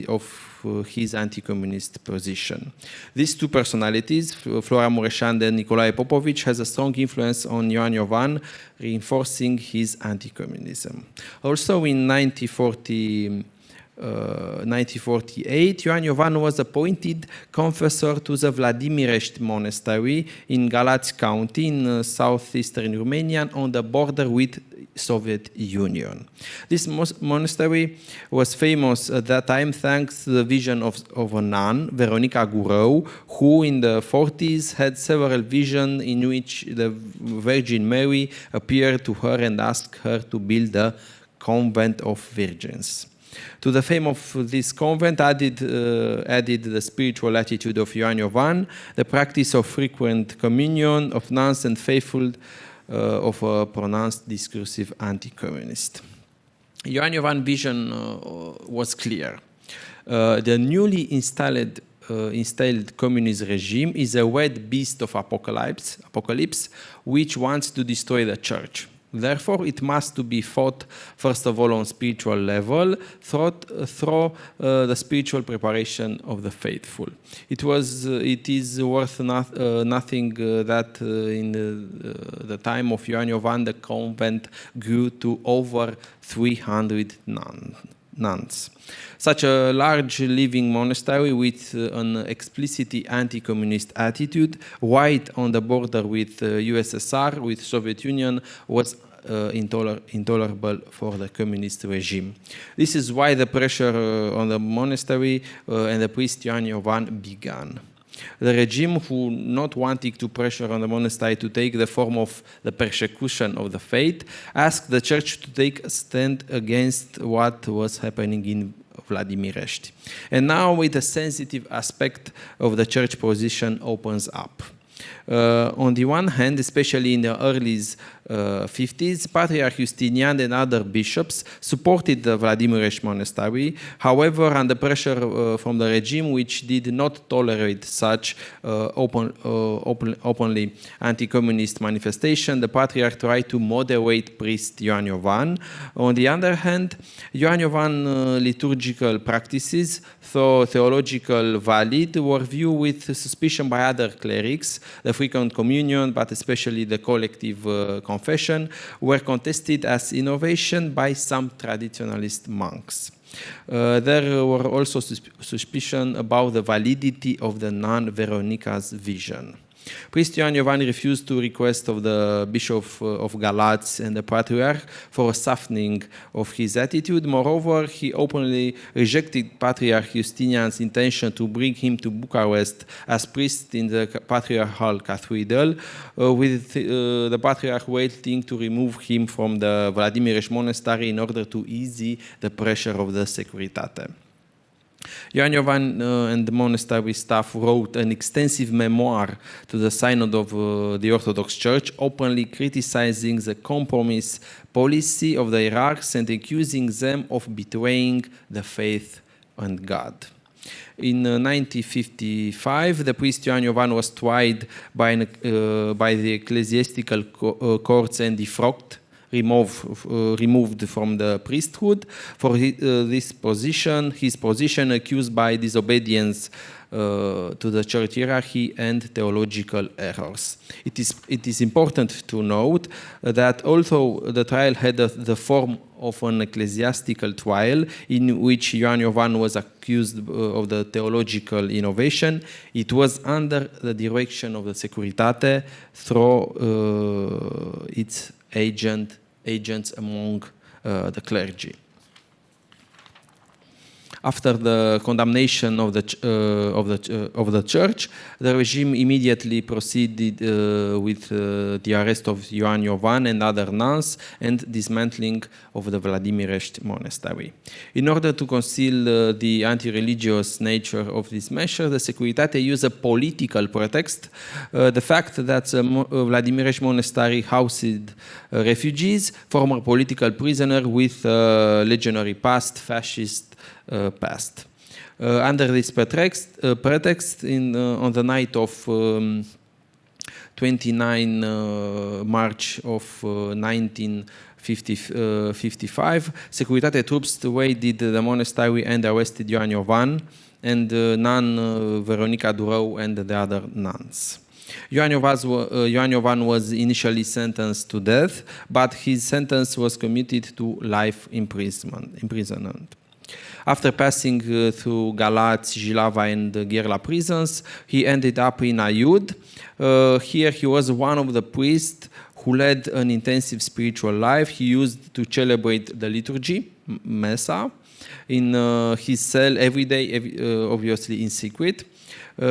of his anti-communist position. These two personalities, Florea Mureșan and Nicolae Popovici, has a strong influence on Ioan, reinforcing his anti-communism. Also in 1948, Ioan was appointed confessor to the Vladimirești Monastery in Galați County in southeastern Romania on the border with Soviet Union. This monastery was famous at that time thanks to the vision of a nun, Veronica Gurău, who in the 40s had several visions in which the Virgin Mary appeared to her and asked her to build a convent of virgins. To the fame of this convent added the spiritual attitude of Ioan, the practice of frequent communion of nuns and faithful of a pronounced discursive anti-communist. Ioan's vision was clear. The newly installed communist regime is a wild beast of apocalypse, which wants to destroy the church. Therefore, it must be fought, first of all, on spiritual level, through the spiritual preparation of the faithful. It is worth nothing that in the time of Ioan, the convent grew to over 300 nuns. Such a large living monastery with an explicitly anti-communist attitude, right on the border with USSR, with Soviet Union, was intolerable for the communist regime. This is why the pressure on the monastery and the priest Ioan began. The regime, who not wanting to pressure on the monastery to take the form of the persecution of the faith, asked the church to take a stand against what was happening in Vladimirești. And now with a sensitive aspect of the church position opens up. On the one hand, especially in the early 50s, Patriarch Justinian and other bishops supported the Vladimirești monastery. However, under pressure from the regime, which did not tolerate such openly anti-communist manifestation, the Patriarch tried to moderate priest Ioan. On the other hand, Ioan liturgical practices, though theological valid, were viewed with suspicion by other clerics. The frequent communion, but especially the collective confession, were contested as innovation by some traditionalist monks. There were also suspicion about the validity of the nun Veronica's vision. Priest Ioan refused to request of the Bishop of Galați and the Patriarch for a softening of his attitude. Moreover, he openly rejected Patriarch Justinian's intention to bring him to Bucharest as priest in the Patriarchal Cathedral, with the Patriarch waiting to remove him from the Vladimirești monastery in order to ease the pressure of the Securitate. Ioan and the monastery staff wrote an extensive memoir to the Synod of the Orthodox Church, openly criticizing the compromise policy of the hierarchs and accusing them of betraying the faith and God. In 1955, the priest Ioan was tried by the ecclesiastical courts and defrocked, removed from the priesthood for his position accused by disobedience to the church hierarchy and theological errors. It is important to note that although the trial had the form of an ecclesiastical trial in which Ioan was accused of the theological innovation, it was under the direction of the Securitate through its agents among the clergy. After the condemnation of the church, the regime immediately proceeded with the arrest of Ioan and other nuns and dismantling of the Vladimirești monastery. In order to conceal the anti-religious nature of this measure, the Securitate used a political pretext, the fact that the Vladimirești monastery housed refugees, former political prisoners with legionary past, fascist past. Under this pretext, on the night of 29 March of 1955, Securitate troops raided the monastery and arrested Ioan and nun Veronica Durău and the other nuns. Ioan was initially sentenced to death, but his sentence was commuted to life imprisonment. After passing through Galați, Jilava, and Gherla prisons, he ended up in Aiud. Here he was one of the priests who led an intensive spiritual life. He used to celebrate the liturgy, Mesa, in his cell every day, obviously in secret.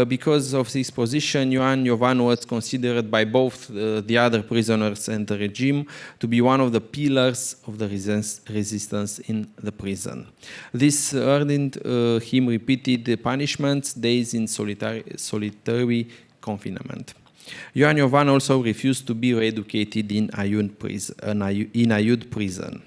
Because of his position, Ioan was considered by both the other prisoners and the regime to be one of the pillars of the resistance in the prison. This earned him repeated punishments, days in solitary confinement. Ioan also refused to be re-educated in Aiud prison.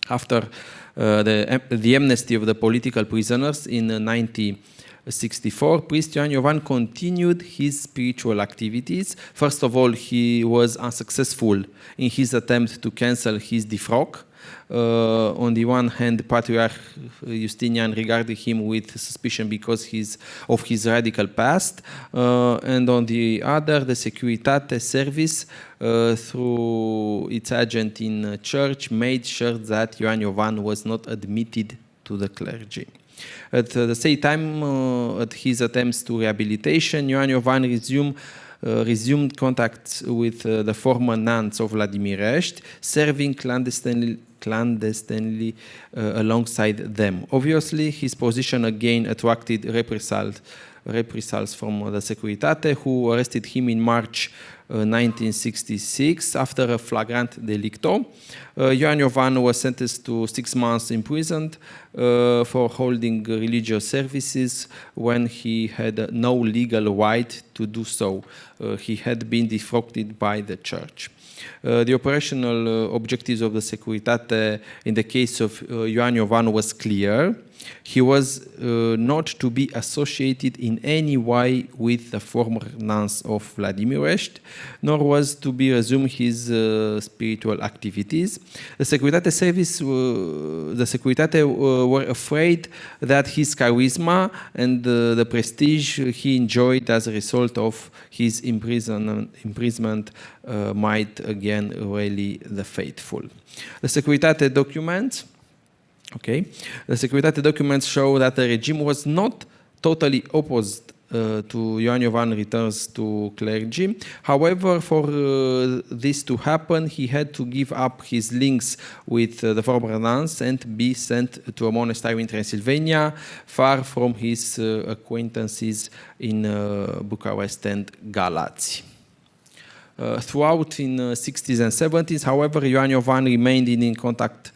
After the amnesty of the political prisoners in 1964, priest Ioan continued his spiritual activities. First of all, he was unsuccessful in his attempt to cancel his defrock. On the one hand, Patriarch Justinian regarded him with suspicion because of his radical past, and on the other, the Securitate service, through its agent in church, made sure that Ioan was not admitted to the clergy. At the same time, at his attempts to rehabilitation, Ioan resumed contacts with the former nuns of Vladimirești, serving clandestinely alongside them. Obviously, his position again attracted reprisals from the Securitate, who arrested him in March 1966 after a flagrant delicto. Iovan was sentenced to 6 months imprisoned for holding religious services when he had no legal right to do so. He had been defrocked by the church. The operational objectives of the Securitate in the case of Ioan was clear. He was not to be associated in any way with the former nuns of Vladimirești, nor was to be resume his spiritual activities. The Securitate were afraid that his charisma and the prestige he enjoyed as a result of his imprisonment might again rally the faithful. The Securitate documents The Securitate documents show that the regime was not totally opposed to Ioan returns to clergy. However, for this to happen, he had to give up his links with the former nuns and be sent to a monastery in Transylvania, far from his acquaintances in Bucharest and Galați. Throughout in 60s and 70s, however, Ioan remained in contact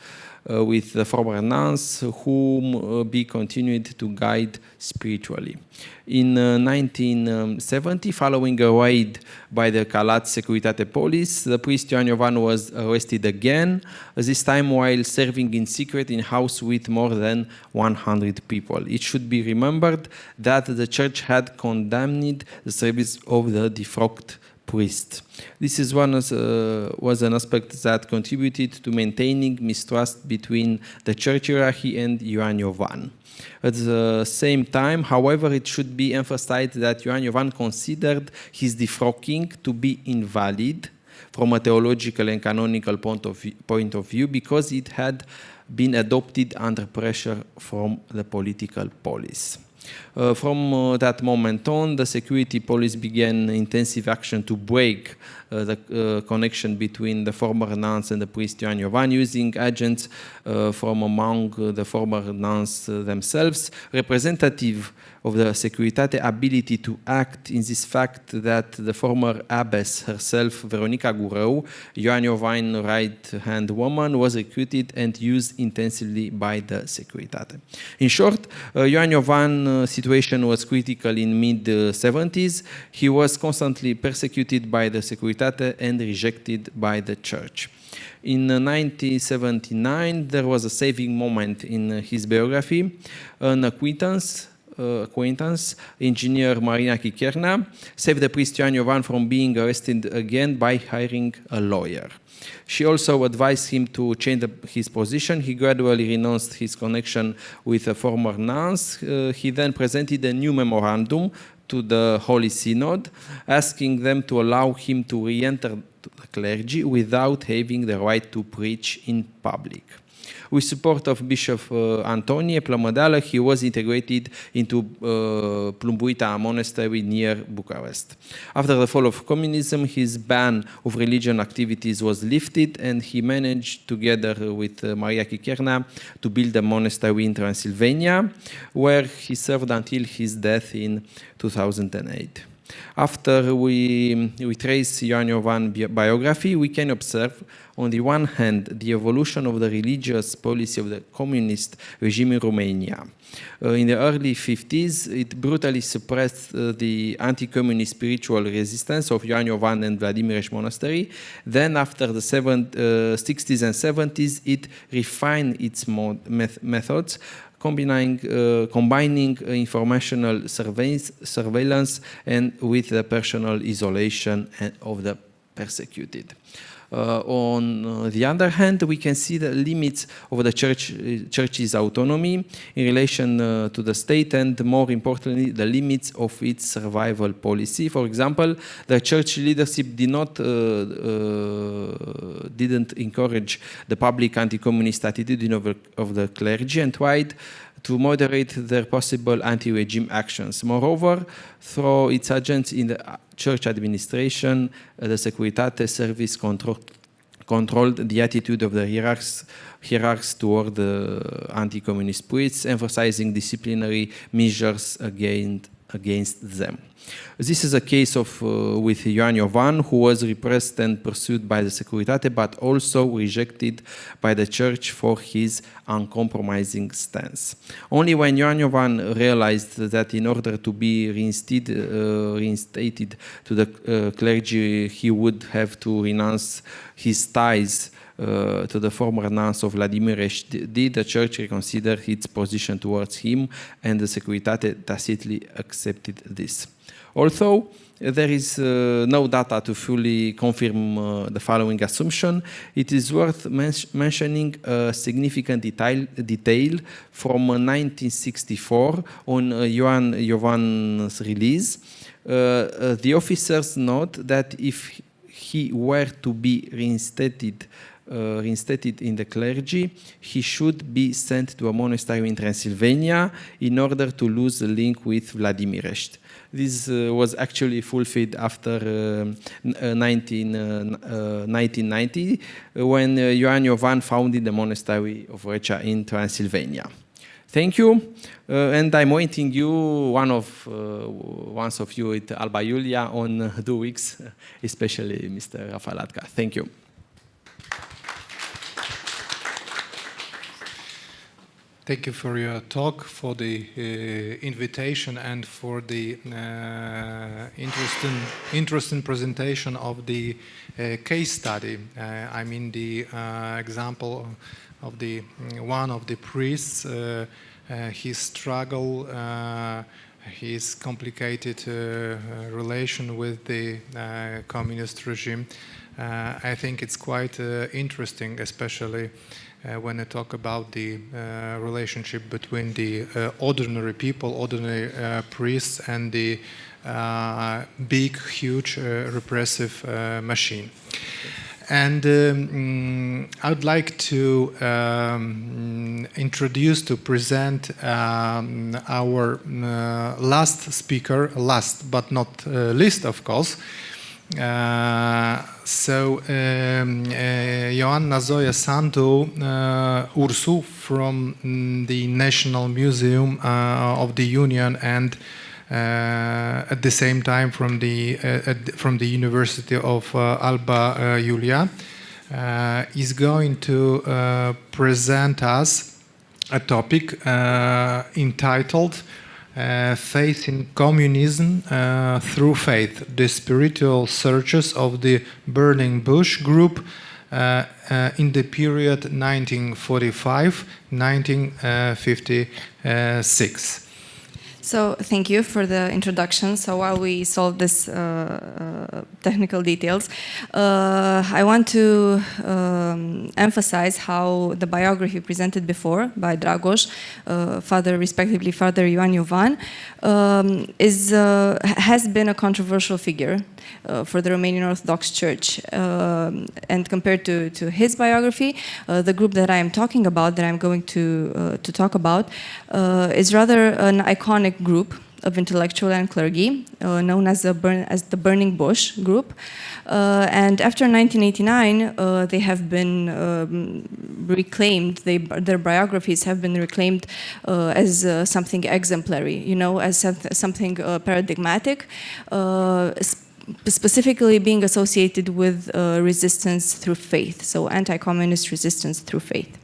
with the former nuns, whom he continued to guide spiritually. In 1970, following a raid by the Galați Securitate Police, the priest Ioan was arrested again, this time while serving in secret in a house with more than 100 people. It should be remembered that the church had condemned the service of the defrocked priest. This is was an aspect that contributed to maintaining mistrust between the church hierarchy and Ioan. At the same time, however, it should be emphasized that Ioan considered his defrocking to be invalid from a theological and canonical point of view because it had been adopted under pressure from the political police. From that moment on, the security police began intensive action to break the connection between the former nuns and the priest Ioan, using agents from among the former nuns themselves, representative of the Securitate ability to act in this fact that the former abbess herself, Veronica Gurău, Ioan's right-hand woman, was recruited and used intensively by the Securitate. In short, Ioan's situation was critical in mid-70s. He was constantly persecuted by the Securitate and rejected by the church. In 1979, there was a saving moment in his biography. An acquaintance, engineer Marina Chicherna, saved the priest Ioan from being arrested again by hiring a lawyer. She also advised him to change his position. He gradually renounced his connection with the former nuns. He then presented a new memorandum to the Holy Synod, asking them to allow him to re-enter the clergy without having the right to preach in public. With support of Bishop Antonie Plămădeală, he was integrated into Plumbuita monastery near Bucharest. After the fall of communism, his ban of religion activities was lifted, and he managed, together with Maria Chicherna, to build a monastery in Transylvania, where he served until his death in 2008. After we trace Ioan biography, we can observe, on the one hand, the evolution of the religious policy of the communist regime in Romania. In the early 50s, it brutally suppressed the anti-communist spiritual resistance of Ioan and Vladimirești Monastery. Then, after the 60s and 70s, it refined its methods, combining informational surveillance and with the personal isolation of the persecuted. On the other hand, we can see the limits of the church's autonomy in relation to the state, and more importantly, the limits of its survival policy. For example, the church leadership didn't encourage the public anti-communist attitude of the clergy and tried to moderate their possible anti-regime actions. Moreover, through its agents in the church administration, the Securitate Service controlled the attitude of the hierarchs toward the anti-communist priests, emphasizing disciplinary measures against them. This is a case with Ioan, who was repressed and pursued by the Securitate, but also rejected by the church for his uncompromising stance. Only when Ioan realized that in order to be reinstated to the clergy, he would have to renounce his ties to the former nuns of Vladimirești, did the church reconsider its position towards him, and the Securitate tacitly accepted this. Although there is no data to fully confirm the following assumption, it is worth mentioning a significant detail from 1964 on Iovan's release. The officers note that if he were to be reinstated in the clergy, he should be sent to a monastery in Transylvania in order to lose the link with Vladimirești. This was actually fulfilled after 1990, when Ioan founded the monastery of Recea in Transylvania. Thank you, and I'm waiting you, one of you at Alba Iulia on 2 weeks, especially Mr. Rafal Latka. Thank you. Thank you for your talk, for the invitation, and for the interesting presentation of the case study. I mean, the example of the one of the priests, his struggle, his complicated relation with the communist regime. I think it's quite interesting, especially when I talk about the relationship between the ordinary people, ordinary priests, and the big, huge repressive machine. And I would like to present our last speaker, last but not least, of course. Ioana-Zoia Sandu, Ursu, from the National Museum of the Union, and at the same time from the University of Alba, Iulia, is going to present us a topic entitled Faith in Communism Through Faith, the Spiritual Searches of the Burning Bush Group in the period 1945-1956. So thank you for the introduction. So while we solve this technical details, I want to emphasize how the biography presented before by Dragoș, respectively Father Ioan, has been a controversial figure for the Romanian Orthodox Church. And compared to his biography, the group that I am talking about, that I'm going to talk about, is rather an iconic group of intellectual and clergy, known as the Burning Bush Group. And after 1989, they have been reclaimed, their biographies have been reclaimed as something exemplary, you know, as something paradigmatic, specifically being associated with resistance through faith, so anti-communist resistance through faith.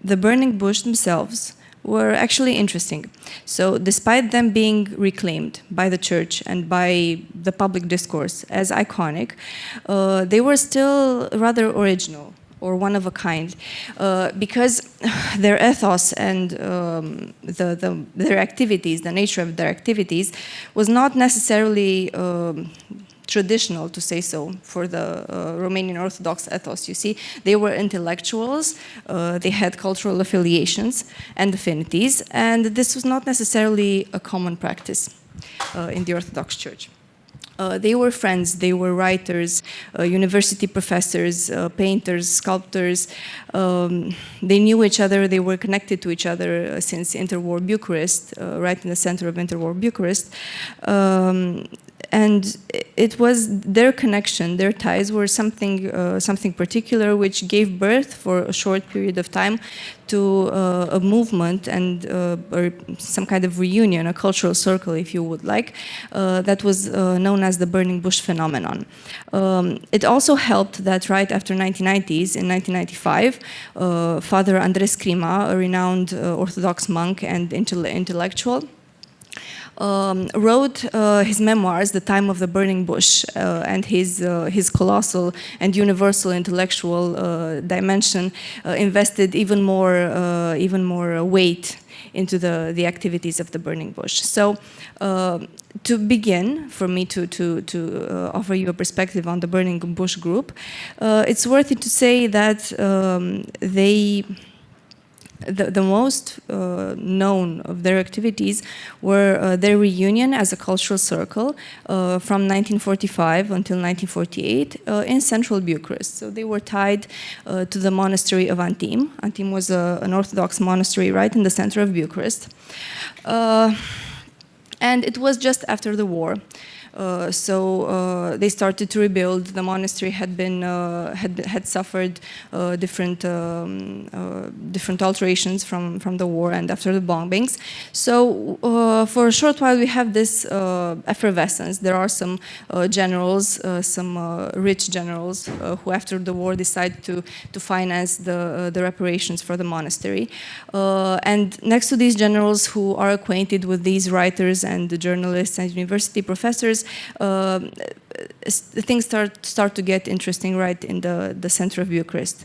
The Burning Bush themselves were actually interesting. So despite them being reclaimed by the church and by the public discourse as iconic, they were still rather original or one of a kind, because their ethos and their activities, the nature of their activities, was not necessarily traditional to say so for the Romanian Orthodox ethos. You see, they were intellectuals, they had cultural affiliations and affinities, and this was not necessarily a common practice in the Orthodox Church. They were friends, they were writers, university professors, painters, sculptors. They knew each other, they were connected to each other since interwar Bucharest, right in the center of interwar Bucharest. And it was their connection, their ties were something particular which gave birth for a short period of time to a movement and or some kind of reunion, a cultural circle, if you would like, that was known as the Burning Bush phenomenon. It also helped that right after 1990s, in 1995, Father Andres Crima, a renowned Orthodox monk and intellectual, wrote his memoirs, The Time of the Burning Bush, and his colossal and universal intellectual dimension invested even more weight into the activities of the Burning Bush. So, to begin, for me to offer you a perspective on the Burning Bush group, it's worth it to say that the most known of their activities were their reunion as a cultural circle from 1945 until 1948 in central Bucharest. So they were tied to the monastery of Antim. Antim was an Orthodox monastery right in the center of Bucharest. And it was just after the war. So they started to rebuild. The monastery had suffered different alterations from the war and after the bombings. So for a short while we have this effervescence. There are some generals, some rich generals who after the war decide to finance the reparations for the monastery. And next to these generals who are acquainted with these writers and the journalists and university professors, things start to get interesting right in the center of Bucharest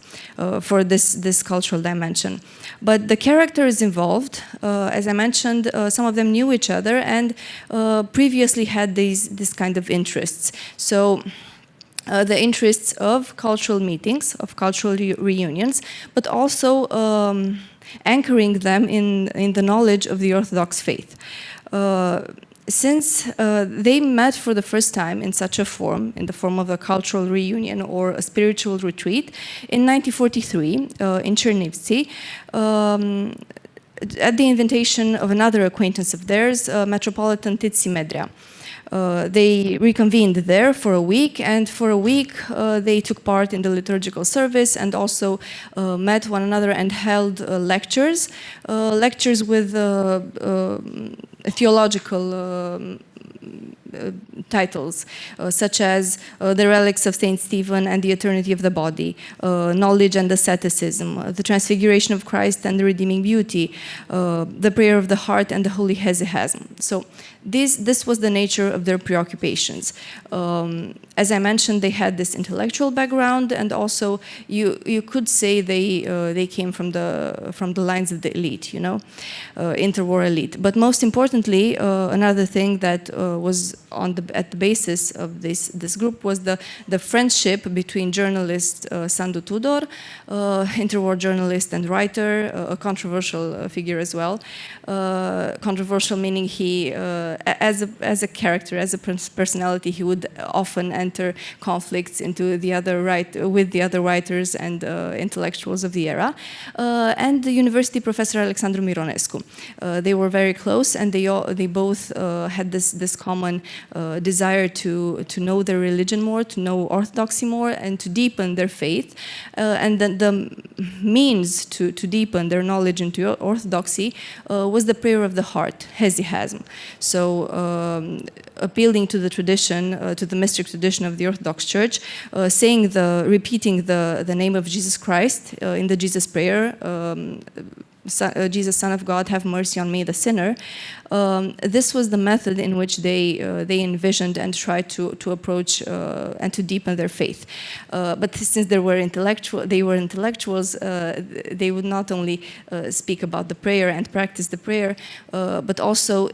for this cultural dimension. But the characters involved, as I mentioned, some of them knew each other and previously had this kind of interests. So the interests of cultural meetings, of cultural reunions, but also anchoring them in the knowledge of the Orthodox faith. Since they met for the first time in such a form, in the form of a cultural reunion or a spiritual retreat, in 1943 in Chernivtsi, at the invitation of another acquaintance of theirs, Metropolitan Titsi Medrea. They reconvened there for a week, and for a week they took part in the liturgical service and also met one another and held lectures with theological titles, such as The Relics of Saint Stephen and the Eternity of the Body, Knowledge and Asceticism, The Transfiguration of Christ and the Redeeming Beauty, The Prayer of the Heart and the Holy Hesychasm. So this was the nature of their preoccupations. As I mentioned, they had this intellectual background, and also you could say they came from the lines of the elite, you know, interwar elite. But most importantly, another thing that was at the basis of this group was the friendship between journalist Sandu Tudor, interwar journalist and writer, a controversial figure as well. Controversial meaning he, as a character, as a personality, he would often enter conflicts into with the other writers and intellectuals of the era. And the university professor Alexandru Mironescu. They were very close, and they both had this common desire to know their religion more, to know Orthodoxy more, and to deepen their faith. And the means to deepen their knowledge into Orthodoxy was the prayer of the heart, hesychasm. So appealing to the tradition, to the mystic tradition of the Orthodox Church, repeating the name of Jesus Christ in the Jesus prayer, Jesus, Son of God, have mercy on me, the sinner. This was the method in which they envisioned and tried to approach and to deepen their faith. But since they were intellectuals, they would not only speak about the prayer and practice the prayer, but also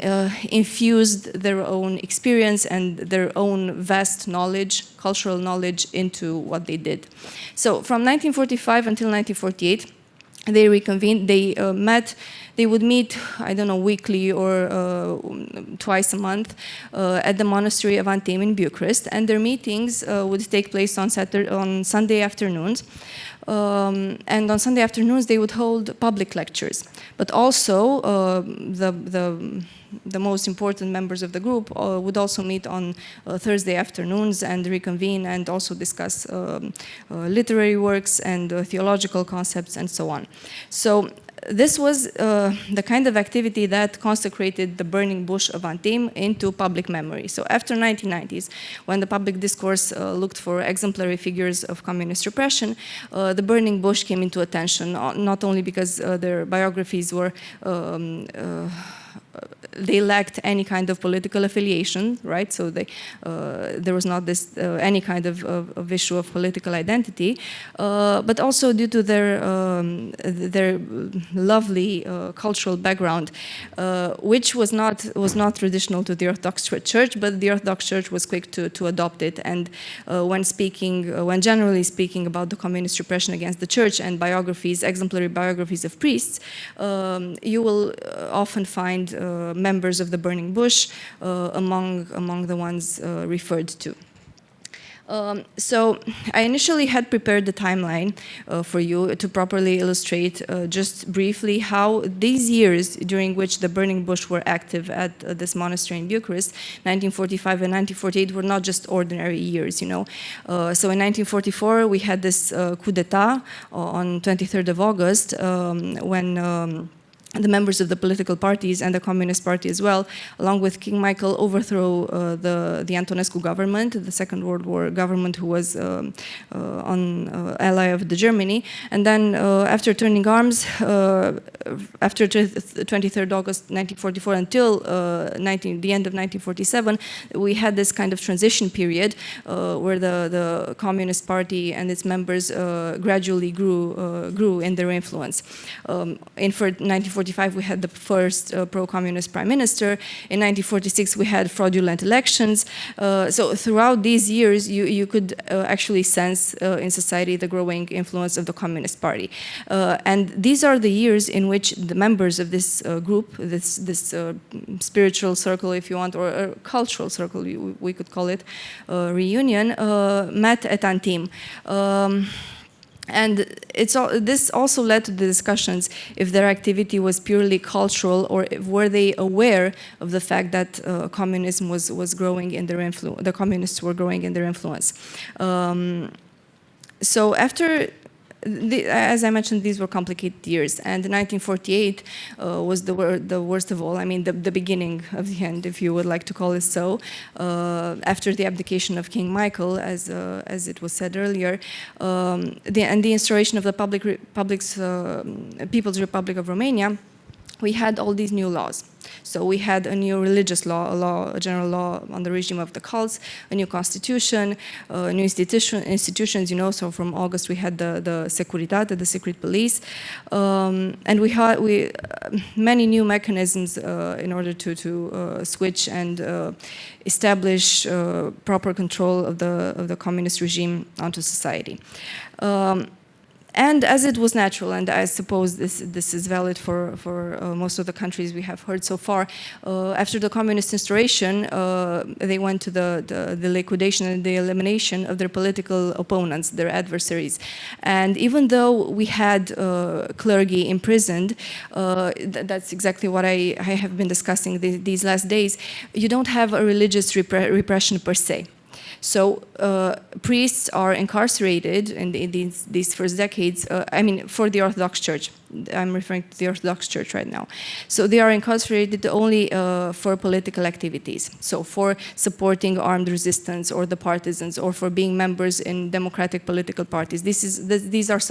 infused their own experience and their own vast knowledge, cultural knowledge, into what they did. So from 1945 until 1948, they reconvened, they met, they would meet, I don't know, weekly or twice a month at the monastery of Antim in Bucharest, and their meetings would take place on Sunday afternoons. And on Sunday afternoons they would hold public lectures. But also the most important members of the group would also meet on Thursday afternoons and reconvene and also discuss literary works and theological concepts and so on. So this was the kind of activity that consecrated the burning bush of Antim into public memory. So after 1990s, when the public discourse looked for exemplary figures of communist repression, the burning bush came into attention, not only because their biographies were they lacked any kind of political affiliation, right? So there was not this any kind of issue of political identity, but also due to their lovely cultural background, which was not traditional to the Orthodox Church, but the Orthodox Church was quick to adopt it. And when generally speaking about the communist repression against the Church and biographies, exemplary biographies of priests, you will often find members of the burning bush among the ones referred to. So I initially had prepared the timeline for you to properly illustrate just briefly how these years during which the burning bush were active at this monastery in Bucharest, 1945 and 1948, were not just ordinary years, you know. So in 1944 we had this coup d'etat on 23rd of August when the members of the political parties and the Communist Party as well, along with King Michael, overthrow the Antonescu government, the Second World War government, who was an ally of the Germany. And then after turning arms, after 23rd August 1944 until the end of 1947, we had this kind of transition period where the Communist Party and its members gradually grew in their influence. In 1945, we had the first pro-communist prime minister. In 1946, we had fraudulent elections. So throughout these years, you could actually sense in society the growing influence of the Communist Party. And these are the years in which the members of this group, this spiritual circle, if you want, or a cultural circle, we could call it, reunion, met at Antim. And this also led to the discussions if their activity was purely cultural or were they aware of the fact that communism was growing in their influence, the communists were growing in their influence. So after, as I mentioned, these were complicated years, and 1948 was the worst of all. I mean, the beginning of the end, if you would like to call it so. After the abdication of King Michael, as it was said earlier, and the instauration of the People's Republic of Romania, we had all these new laws. So we had a new religious law, a general law on the regime of the cults, a new constitution, new institutions, you know. So from August we had the Securitate, the secret police, and we had many new mechanisms in order to switch and establish proper control of the communist regime onto society. And as it was natural, and I suppose this is valid for most of the countries we have heard so far, after the communist instauration, they went to the liquidation and the elimination of their political opponents, their adversaries. And even though we had clergy imprisoned, that's exactly what I have been discussing these last days, you don't have a religious repression per se. So priests are incarcerated in these first decades, I mean, for the Orthodox Church. I'm referring to the Orthodox Church right now. So they are incarcerated only for political activities. So for supporting armed resistance or the partisans, or for being members in democratic political parties. These are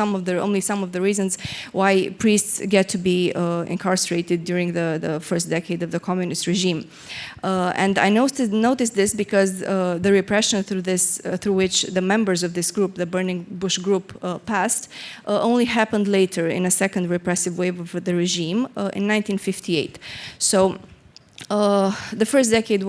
only some of the reasons why priests get to be incarcerated during the first decade of the communist regime. And I noticed this because the repression through which the members of this group, the Burning Bush group, passed, only happened later in a second repressive wave of the regime in 1958. So the first decade of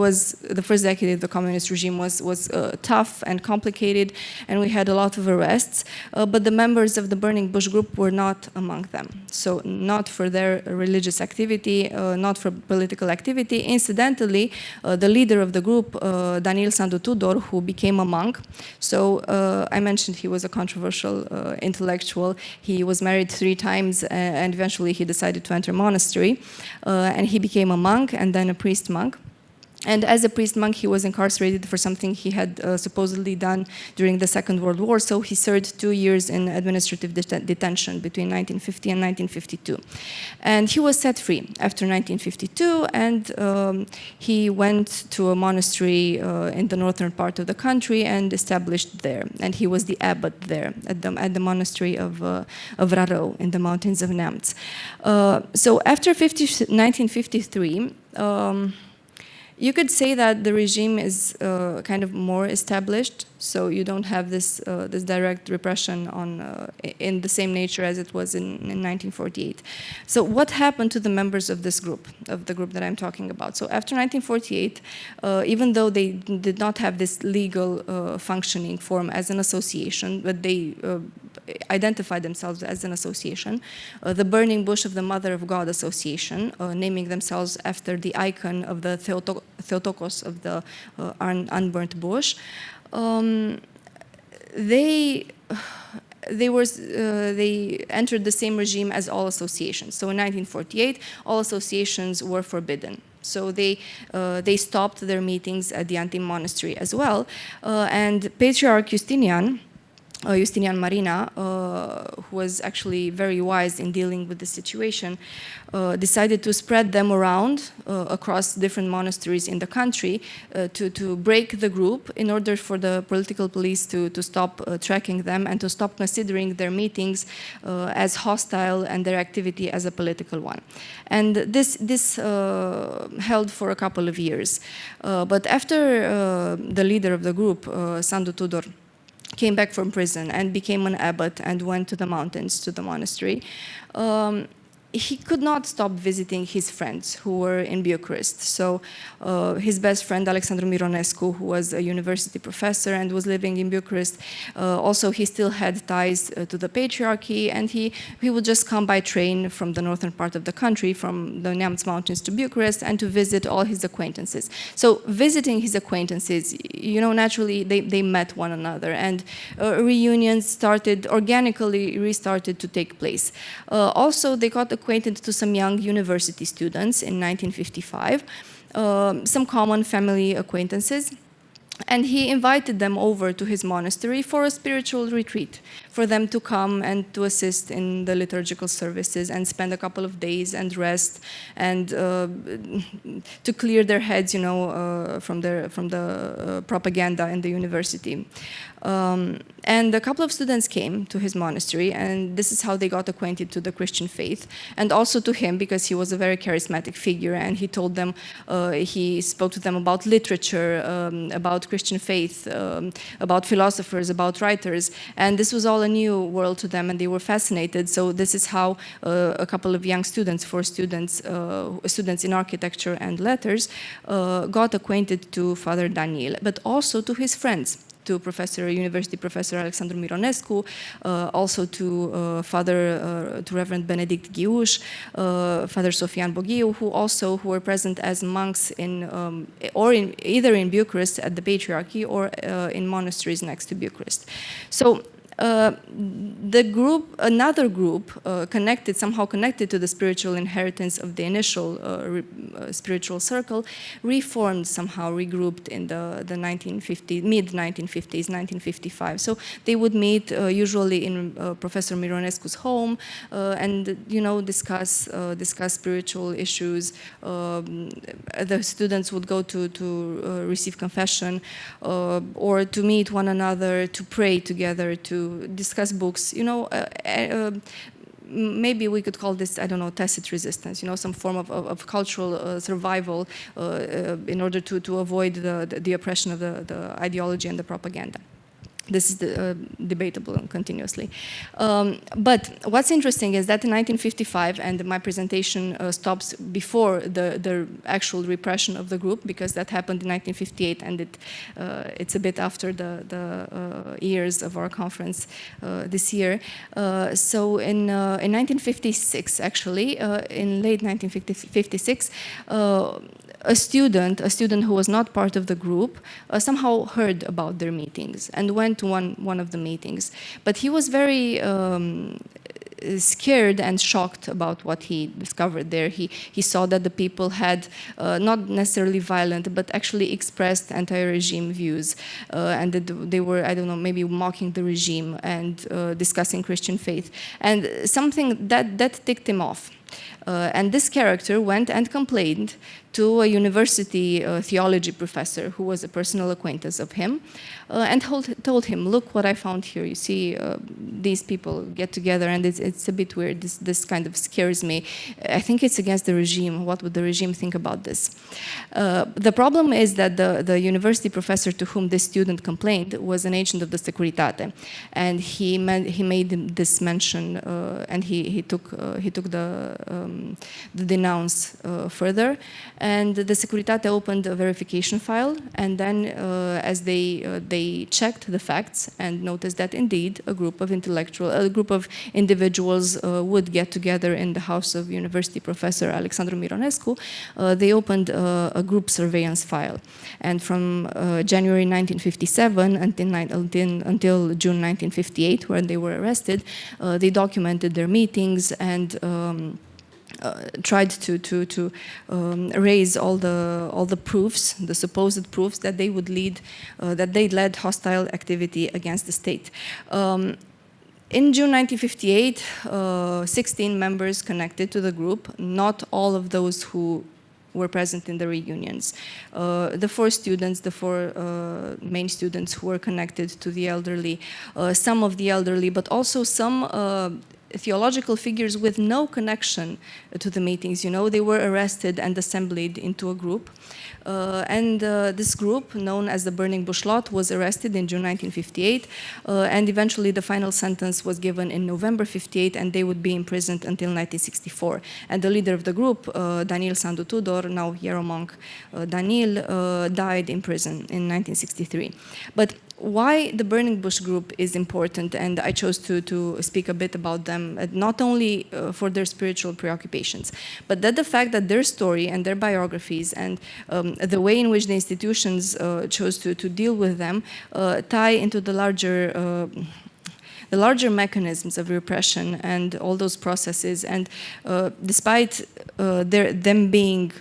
the communist regime was tough and complicated, and we had a lot of arrests. But the members of the Burning Bush group were not among them. So not for their religious activity, not for political activity. Incidentally, the leader of the group, Daniel Sandu Tudor, who became a monk. So I mentioned he was a controversial intellectual. He was married 3 times, and eventually he decided to enter a monastery, and he became a monk and then a priest monk. And as a priest monk, he was incarcerated for something he had supposedly done during the Second World War. So he served 2 years in administrative detention between 1950 and 1952. And he was set free after 1952, and he went to a monastery in the northern part of the country and established there. And he was the abbot there at the monastery of Rarău in the mountains of Neamț. So after 1953, you could say that the regime is kind of more established, so you don't have this direct repression in the same nature as it was in 1948. So what happened to the members of this group, of the group that I'm talking about? So after 1948, even though they did not have this legal functioning form as an association, but they identified themselves as an association, the Burning Bush of the Mother of God Association, naming themselves after the icon of the Theotokos of the unburnt bush, they entered the same regime as all associations. So in 1948, all associations were forbidden. So they stopped their meetings at the Antim monastery as well. And Patriarch Justinian Marina, who was actually very wise in dealing with the situation, decided to spread them around across different monasteries in the country to break the group in order for the political police to stop tracking them and to stop considering their meetings as hostile and their activity as a political one. And this held for a couple of years. But after the leader of the group, Sandu Tudor, came back from prison and became an abbot and went to the mountains, to the monastery, he could not stop visiting his friends who were in Bucharest. So his best friend, Alexandru Mironescu, who was a university professor and was living in Bucharest, also he still had ties to the patriarchy, and he would just come by train from the northern part of the country, from the Neamț mountains to Bucharest, and to visit all his acquaintances. So visiting his acquaintances, you know, naturally they met one another, and reunions organically restarted to take place. Also, they got acquainted to some young university students in 1955, some common family acquaintances, and he invited them over to his monastery for a spiritual retreat, for them to come and to assist in the liturgical services and spend a couple of days and rest and to clear their heads, you know, from the propaganda in the university. And a couple of students came to his monastery, and this is how they got acquainted to the Christian faith, and also to him because he was a very charismatic figure, and he told them, he spoke to them about literature, about Christian faith, about philosophers, about writers, and this was all a new world to them, and they were fascinated. So this is how a couple of young students, students in architecture and letters, got acquainted to Father Daniel, but also to his friends, to University Professor Alexandru Mironescu, also to Reverend Benedict Ghiuș, Father Sofian Boghiu, who were present as monks either in Bucharest at the Patriarchy or in monasteries next to Bucharest. So The group, another group, somehow connected to the spiritual inheritance of the initial spiritual circle, reformed somehow, regrouped in the mid-1950s, 1955. So they would meet usually in Professor Mironescu's home and, discuss spiritual issues. The students would go to receive confession or to meet one another, to pray together, to discuss books. Maybe we could call this, I don't know, tacit resistance, some form of cultural survival in order to avoid the oppression of the ideology and the propaganda. This is debatable continuously. But what's interesting is that in 1955, and my presentation stops before the actual repression of the group, because that happened in 1958, and it's a bit after the years of our conference this year. So in 1956, actually, in late 1956, a student who was not part of the group somehow heard about their meetings and went to one of the meetings. But he was very scared and shocked about what he discovered there. He saw that the people had not necessarily violent, but actually expressed anti-regime views, and that they were, I don't know, maybe mocking the regime and discussing Christian faith. And something that ticked him off. And this character went and complained to a university theology professor who was a personal acquaintance of him, and told him, look what I found here. You see, these people get together, and it's a bit weird. This kind of scares me. I think it's against the regime. What would the regime think about this? The problem is that the university professor to whom this student complained was an agent of the Securitate, and he made this mention, and he took the denounce further. And the Securitate opened a verification file, and then as they checked the facts and noticed that indeed a group of individuals would get together in the house of university professor Alexandru Mironescu, they opened a group surveillance file. And from January 1957 until June 1958, when they were arrested, they documented their meetings and tried to raise all the proofs, the supposed proofs that they would that they led hostile activity against the state. In June 1958, 16 members connected to the group, not all of those who were present in the reunions. The four main students who were connected to the elderly, some of the elderly, but also some theological figures with no connection to the meetings. They were arrested and assembled into a group. And this group, known as the Burning Bush Lot, was arrested in June 1958, and eventually the final sentence was given in November 58, and they would be imprisoned until 1964. And the leader of the group, Daniel Sandu Tudor, now hieromonk Daniel, died in prison in 1963. But why the Burning Bush group is important, and I chose to speak a bit about them, not only for their spiritual preoccupations, but that the fact that their story and their biographies and the way in which the institutions chose to deal with them tie into the larger mechanisms of repression and all those processes. And despite them being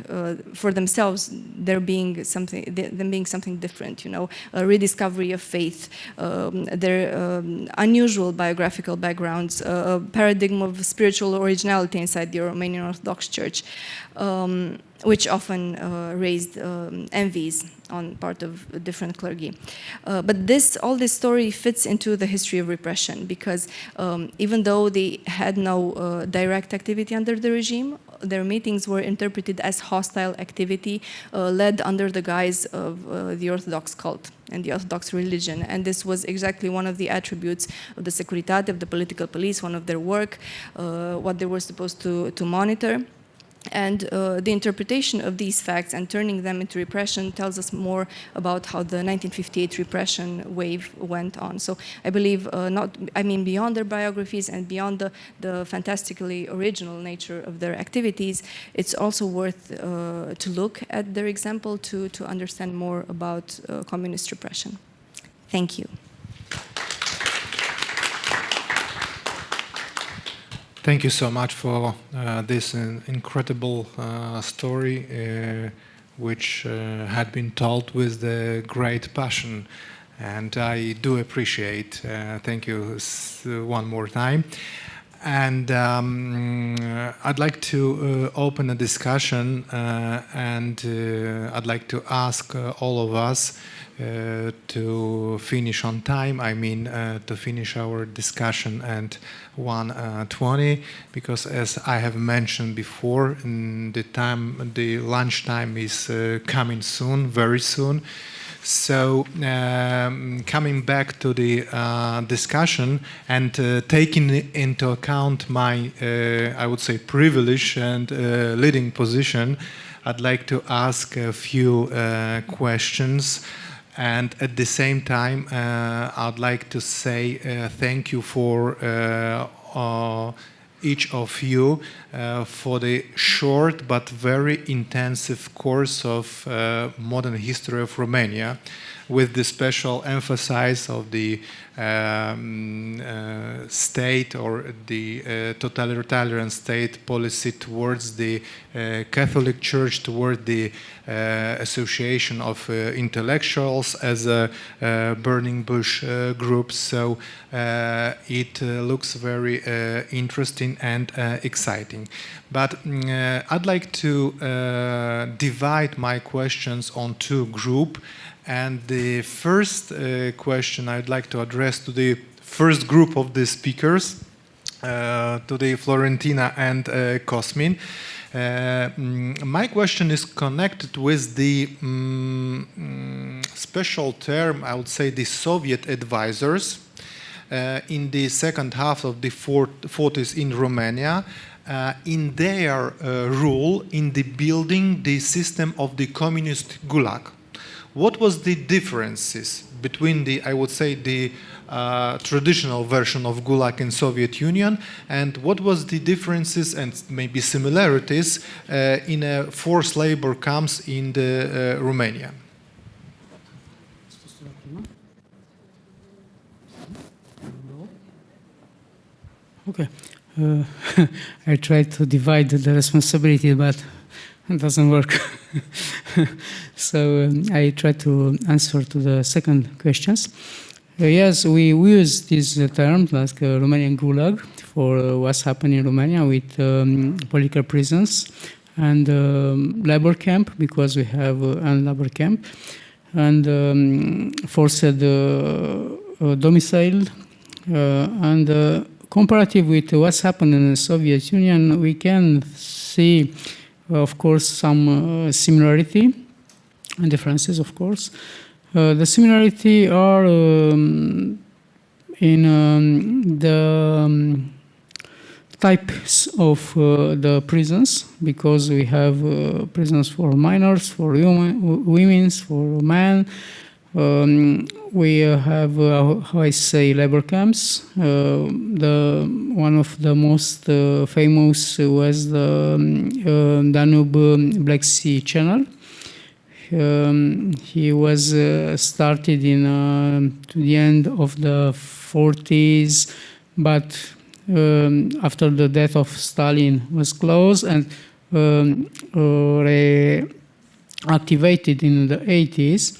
for themselves, them being something different, a rediscovery of faith, their unusual biographical backgrounds, a paradigm of spiritual originality inside the Romanian Orthodox Church, which often raised envies on part of different clergy. But all this story fits into the history of repression, because even though they had no direct activity under the regime, their meetings were interpreted as hostile activity led under the guise of the Orthodox cult and the Orthodox religion. And this was exactly one of the attributes of the Securitate, of the political police, one of their work, what they were supposed to monitor. And the interpretation of these facts and turning them into repression tells us more about how the 1958 repression wave went on. So I believe, beyond their biographies and beyond the fantastically original nature of their activities, it's also worth to look at their example to understand more about communist repression. Thank you. Thank you so much for this incredible story, which had been told with the great passion, and I do appreciate. Thank you one more time. And I'd like to open a discussion, and I'd like to ask all of us to finish on time. I mean, to finish our discussion at 1:20, because as I have mentioned before, the lunch time is coming soon, very soon. So coming back to the discussion and taking into account my, I would say, privilege and leading position, I'd like to ask a few questions. And at the same time, I'd like to say thank you for each of you for the short but very intensive course of modern history of Romania, with the special emphasis of the state or the totalitarian state policy towards the Catholic Church, toward the association of intellectuals as a burning bush group. So it looks very interesting and exciting. But I'd like to divide my questions on two groups. And the first question I'd like to address to the first group of the speakers, to the Florentina and Cosmin. My question is connected with the special term, I would say, the Soviet advisors in the second half of the 40s in Romania, in their role in the building the system of the communist Gulag. What was the differences between the, I would say, the traditional version of Gulag in Soviet Union, and what was the differences and maybe similarities in forced labor camps in the Romania? Okay, I tried to divide the responsibility, but it doesn't work. So I try to answer to the second questions. Yes, we use this term, like Romanian Gulag, for what's happening in Romania with political prisons and labor camp, because we have a labor camp, and forced domicile, and comparative with what's happened in the Soviet Union, we can see, of course, some similarity and differences, of course. The similarity are in the types of the prisons, because we have prisons for minors, for women, for men. We have, how I say, labor camps. One of the most famous was the Danube Black Sea Channel. He was started in to the end of the 40s, but after the death of Stalin was closed and reactivated in the 80s.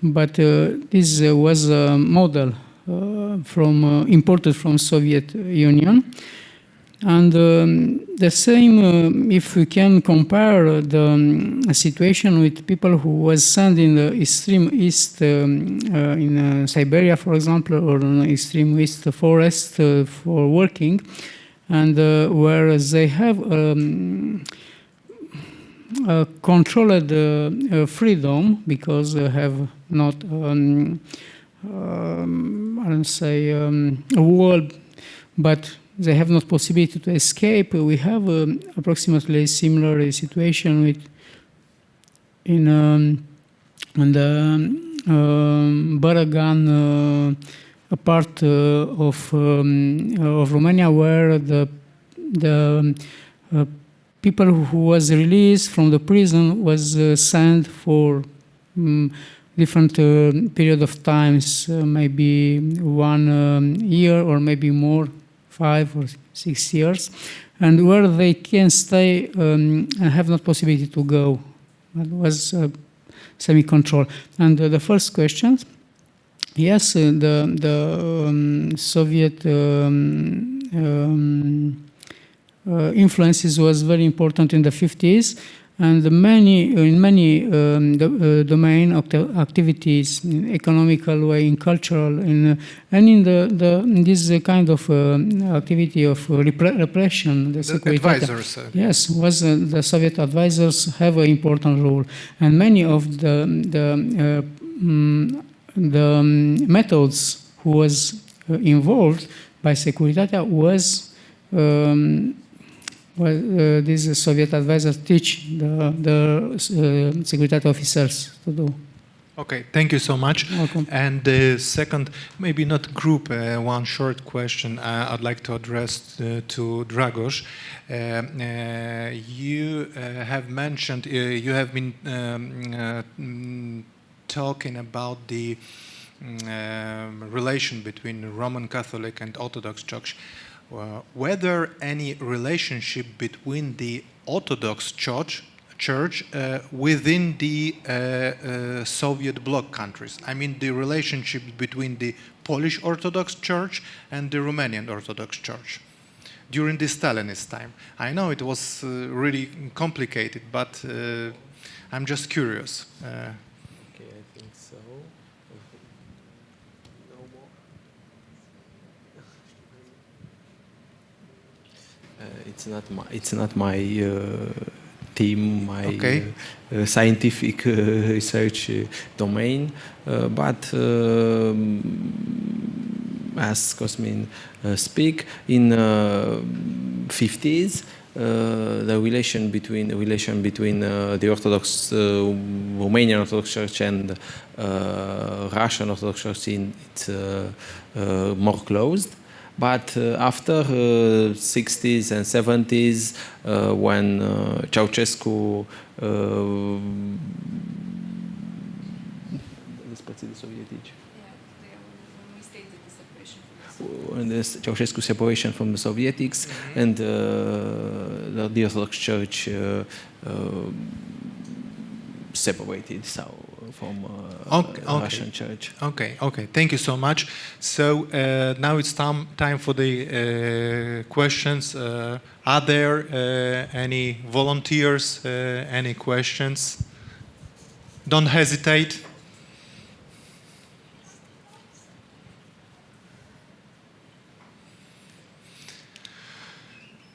But this was a model imported from Soviet Union. And the same, if we can compare the situation with people who was sent in the extreme east, in Siberia, for example, or in the extreme east forest for working, and where they have controlled freedom, because they have not, I don't say a wall, but they have not possibility to escape. We have approximately similar situation with in the Baragan part of Romania, where the people who was released from the prison was sent for different period of times, maybe 1 year or maybe more, 5 or 6 years, and where they can stay and have not possibility to go. That was semi-control. And the first question, yes, the Soviet influences was very important in the 50s, and in many domain activities, in economical way, in cultural, and in this kind of activity of repression, the Securitate, advisors. Yes, was the Soviet advisors have an important role, and many of the methods who was involved by Securitate was these Soviet advisors teach the Securitate officers to do. Okay, thank you so much. Welcome. And the second, maybe not group, one short question I'd like to address to Dragoș. You have mentioned, you have been talking about the relation between Roman Catholic and Orthodox Church. Whether any relationship between the Orthodox Church within the Soviet bloc countries. I mean the relationship between the Polish Orthodox Church and the Romanian Orthodox Church during the Stalinist time. I know it was really complicated, but I'm just curious. Okay, I think so. No more. It's not my team, my Okay. Scientific research domain, but as Cosmin speak, in 50s, the relation between the Orthodox Romanian Orthodox Church and Russian Orthodox Church it's more closed. But after 60s and 70s, when Ceausescu when the Ceausescu separation from the Sovietics, and the Orthodox Church separated from Russian Church. Okay, thank you so much. So now it's time for the questions. Are there any volunteers, any questions? Don't hesitate.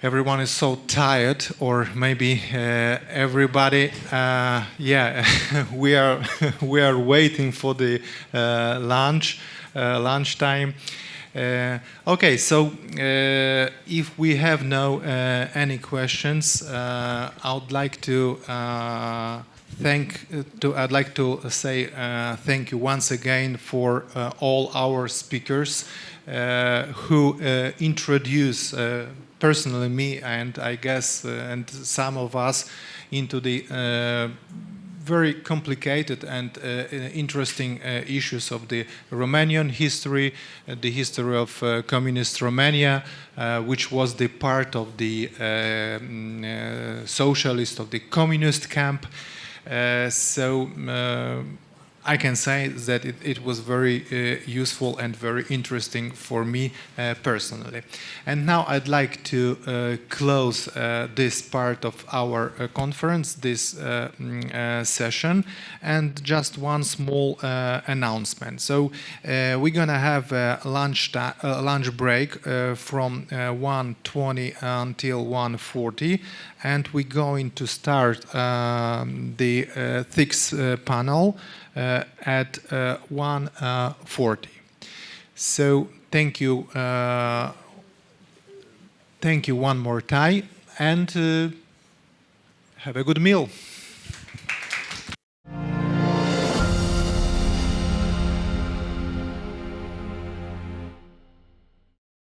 Everyone is so tired, or maybe everybody. Yeah, we are waiting for the lunchtime. Okay, so if we have no any questions, I'd like to say thank you once again for all our speakers who introduce personally me, and I guess and some of us, into the very complicated and interesting issues of the Romanian history, the history of communist Romania, which was the part of the socialist, of the communist camp. So I can say that it was very useful and very interesting for me personally. And now I'd like to close this part of our conference, this session, and just one small announcement. So we're gonna have a lunch break from 1:20 until 1:40, and we're going to start the sixth panel at 1:40. So thank you one more time, and have a good meal.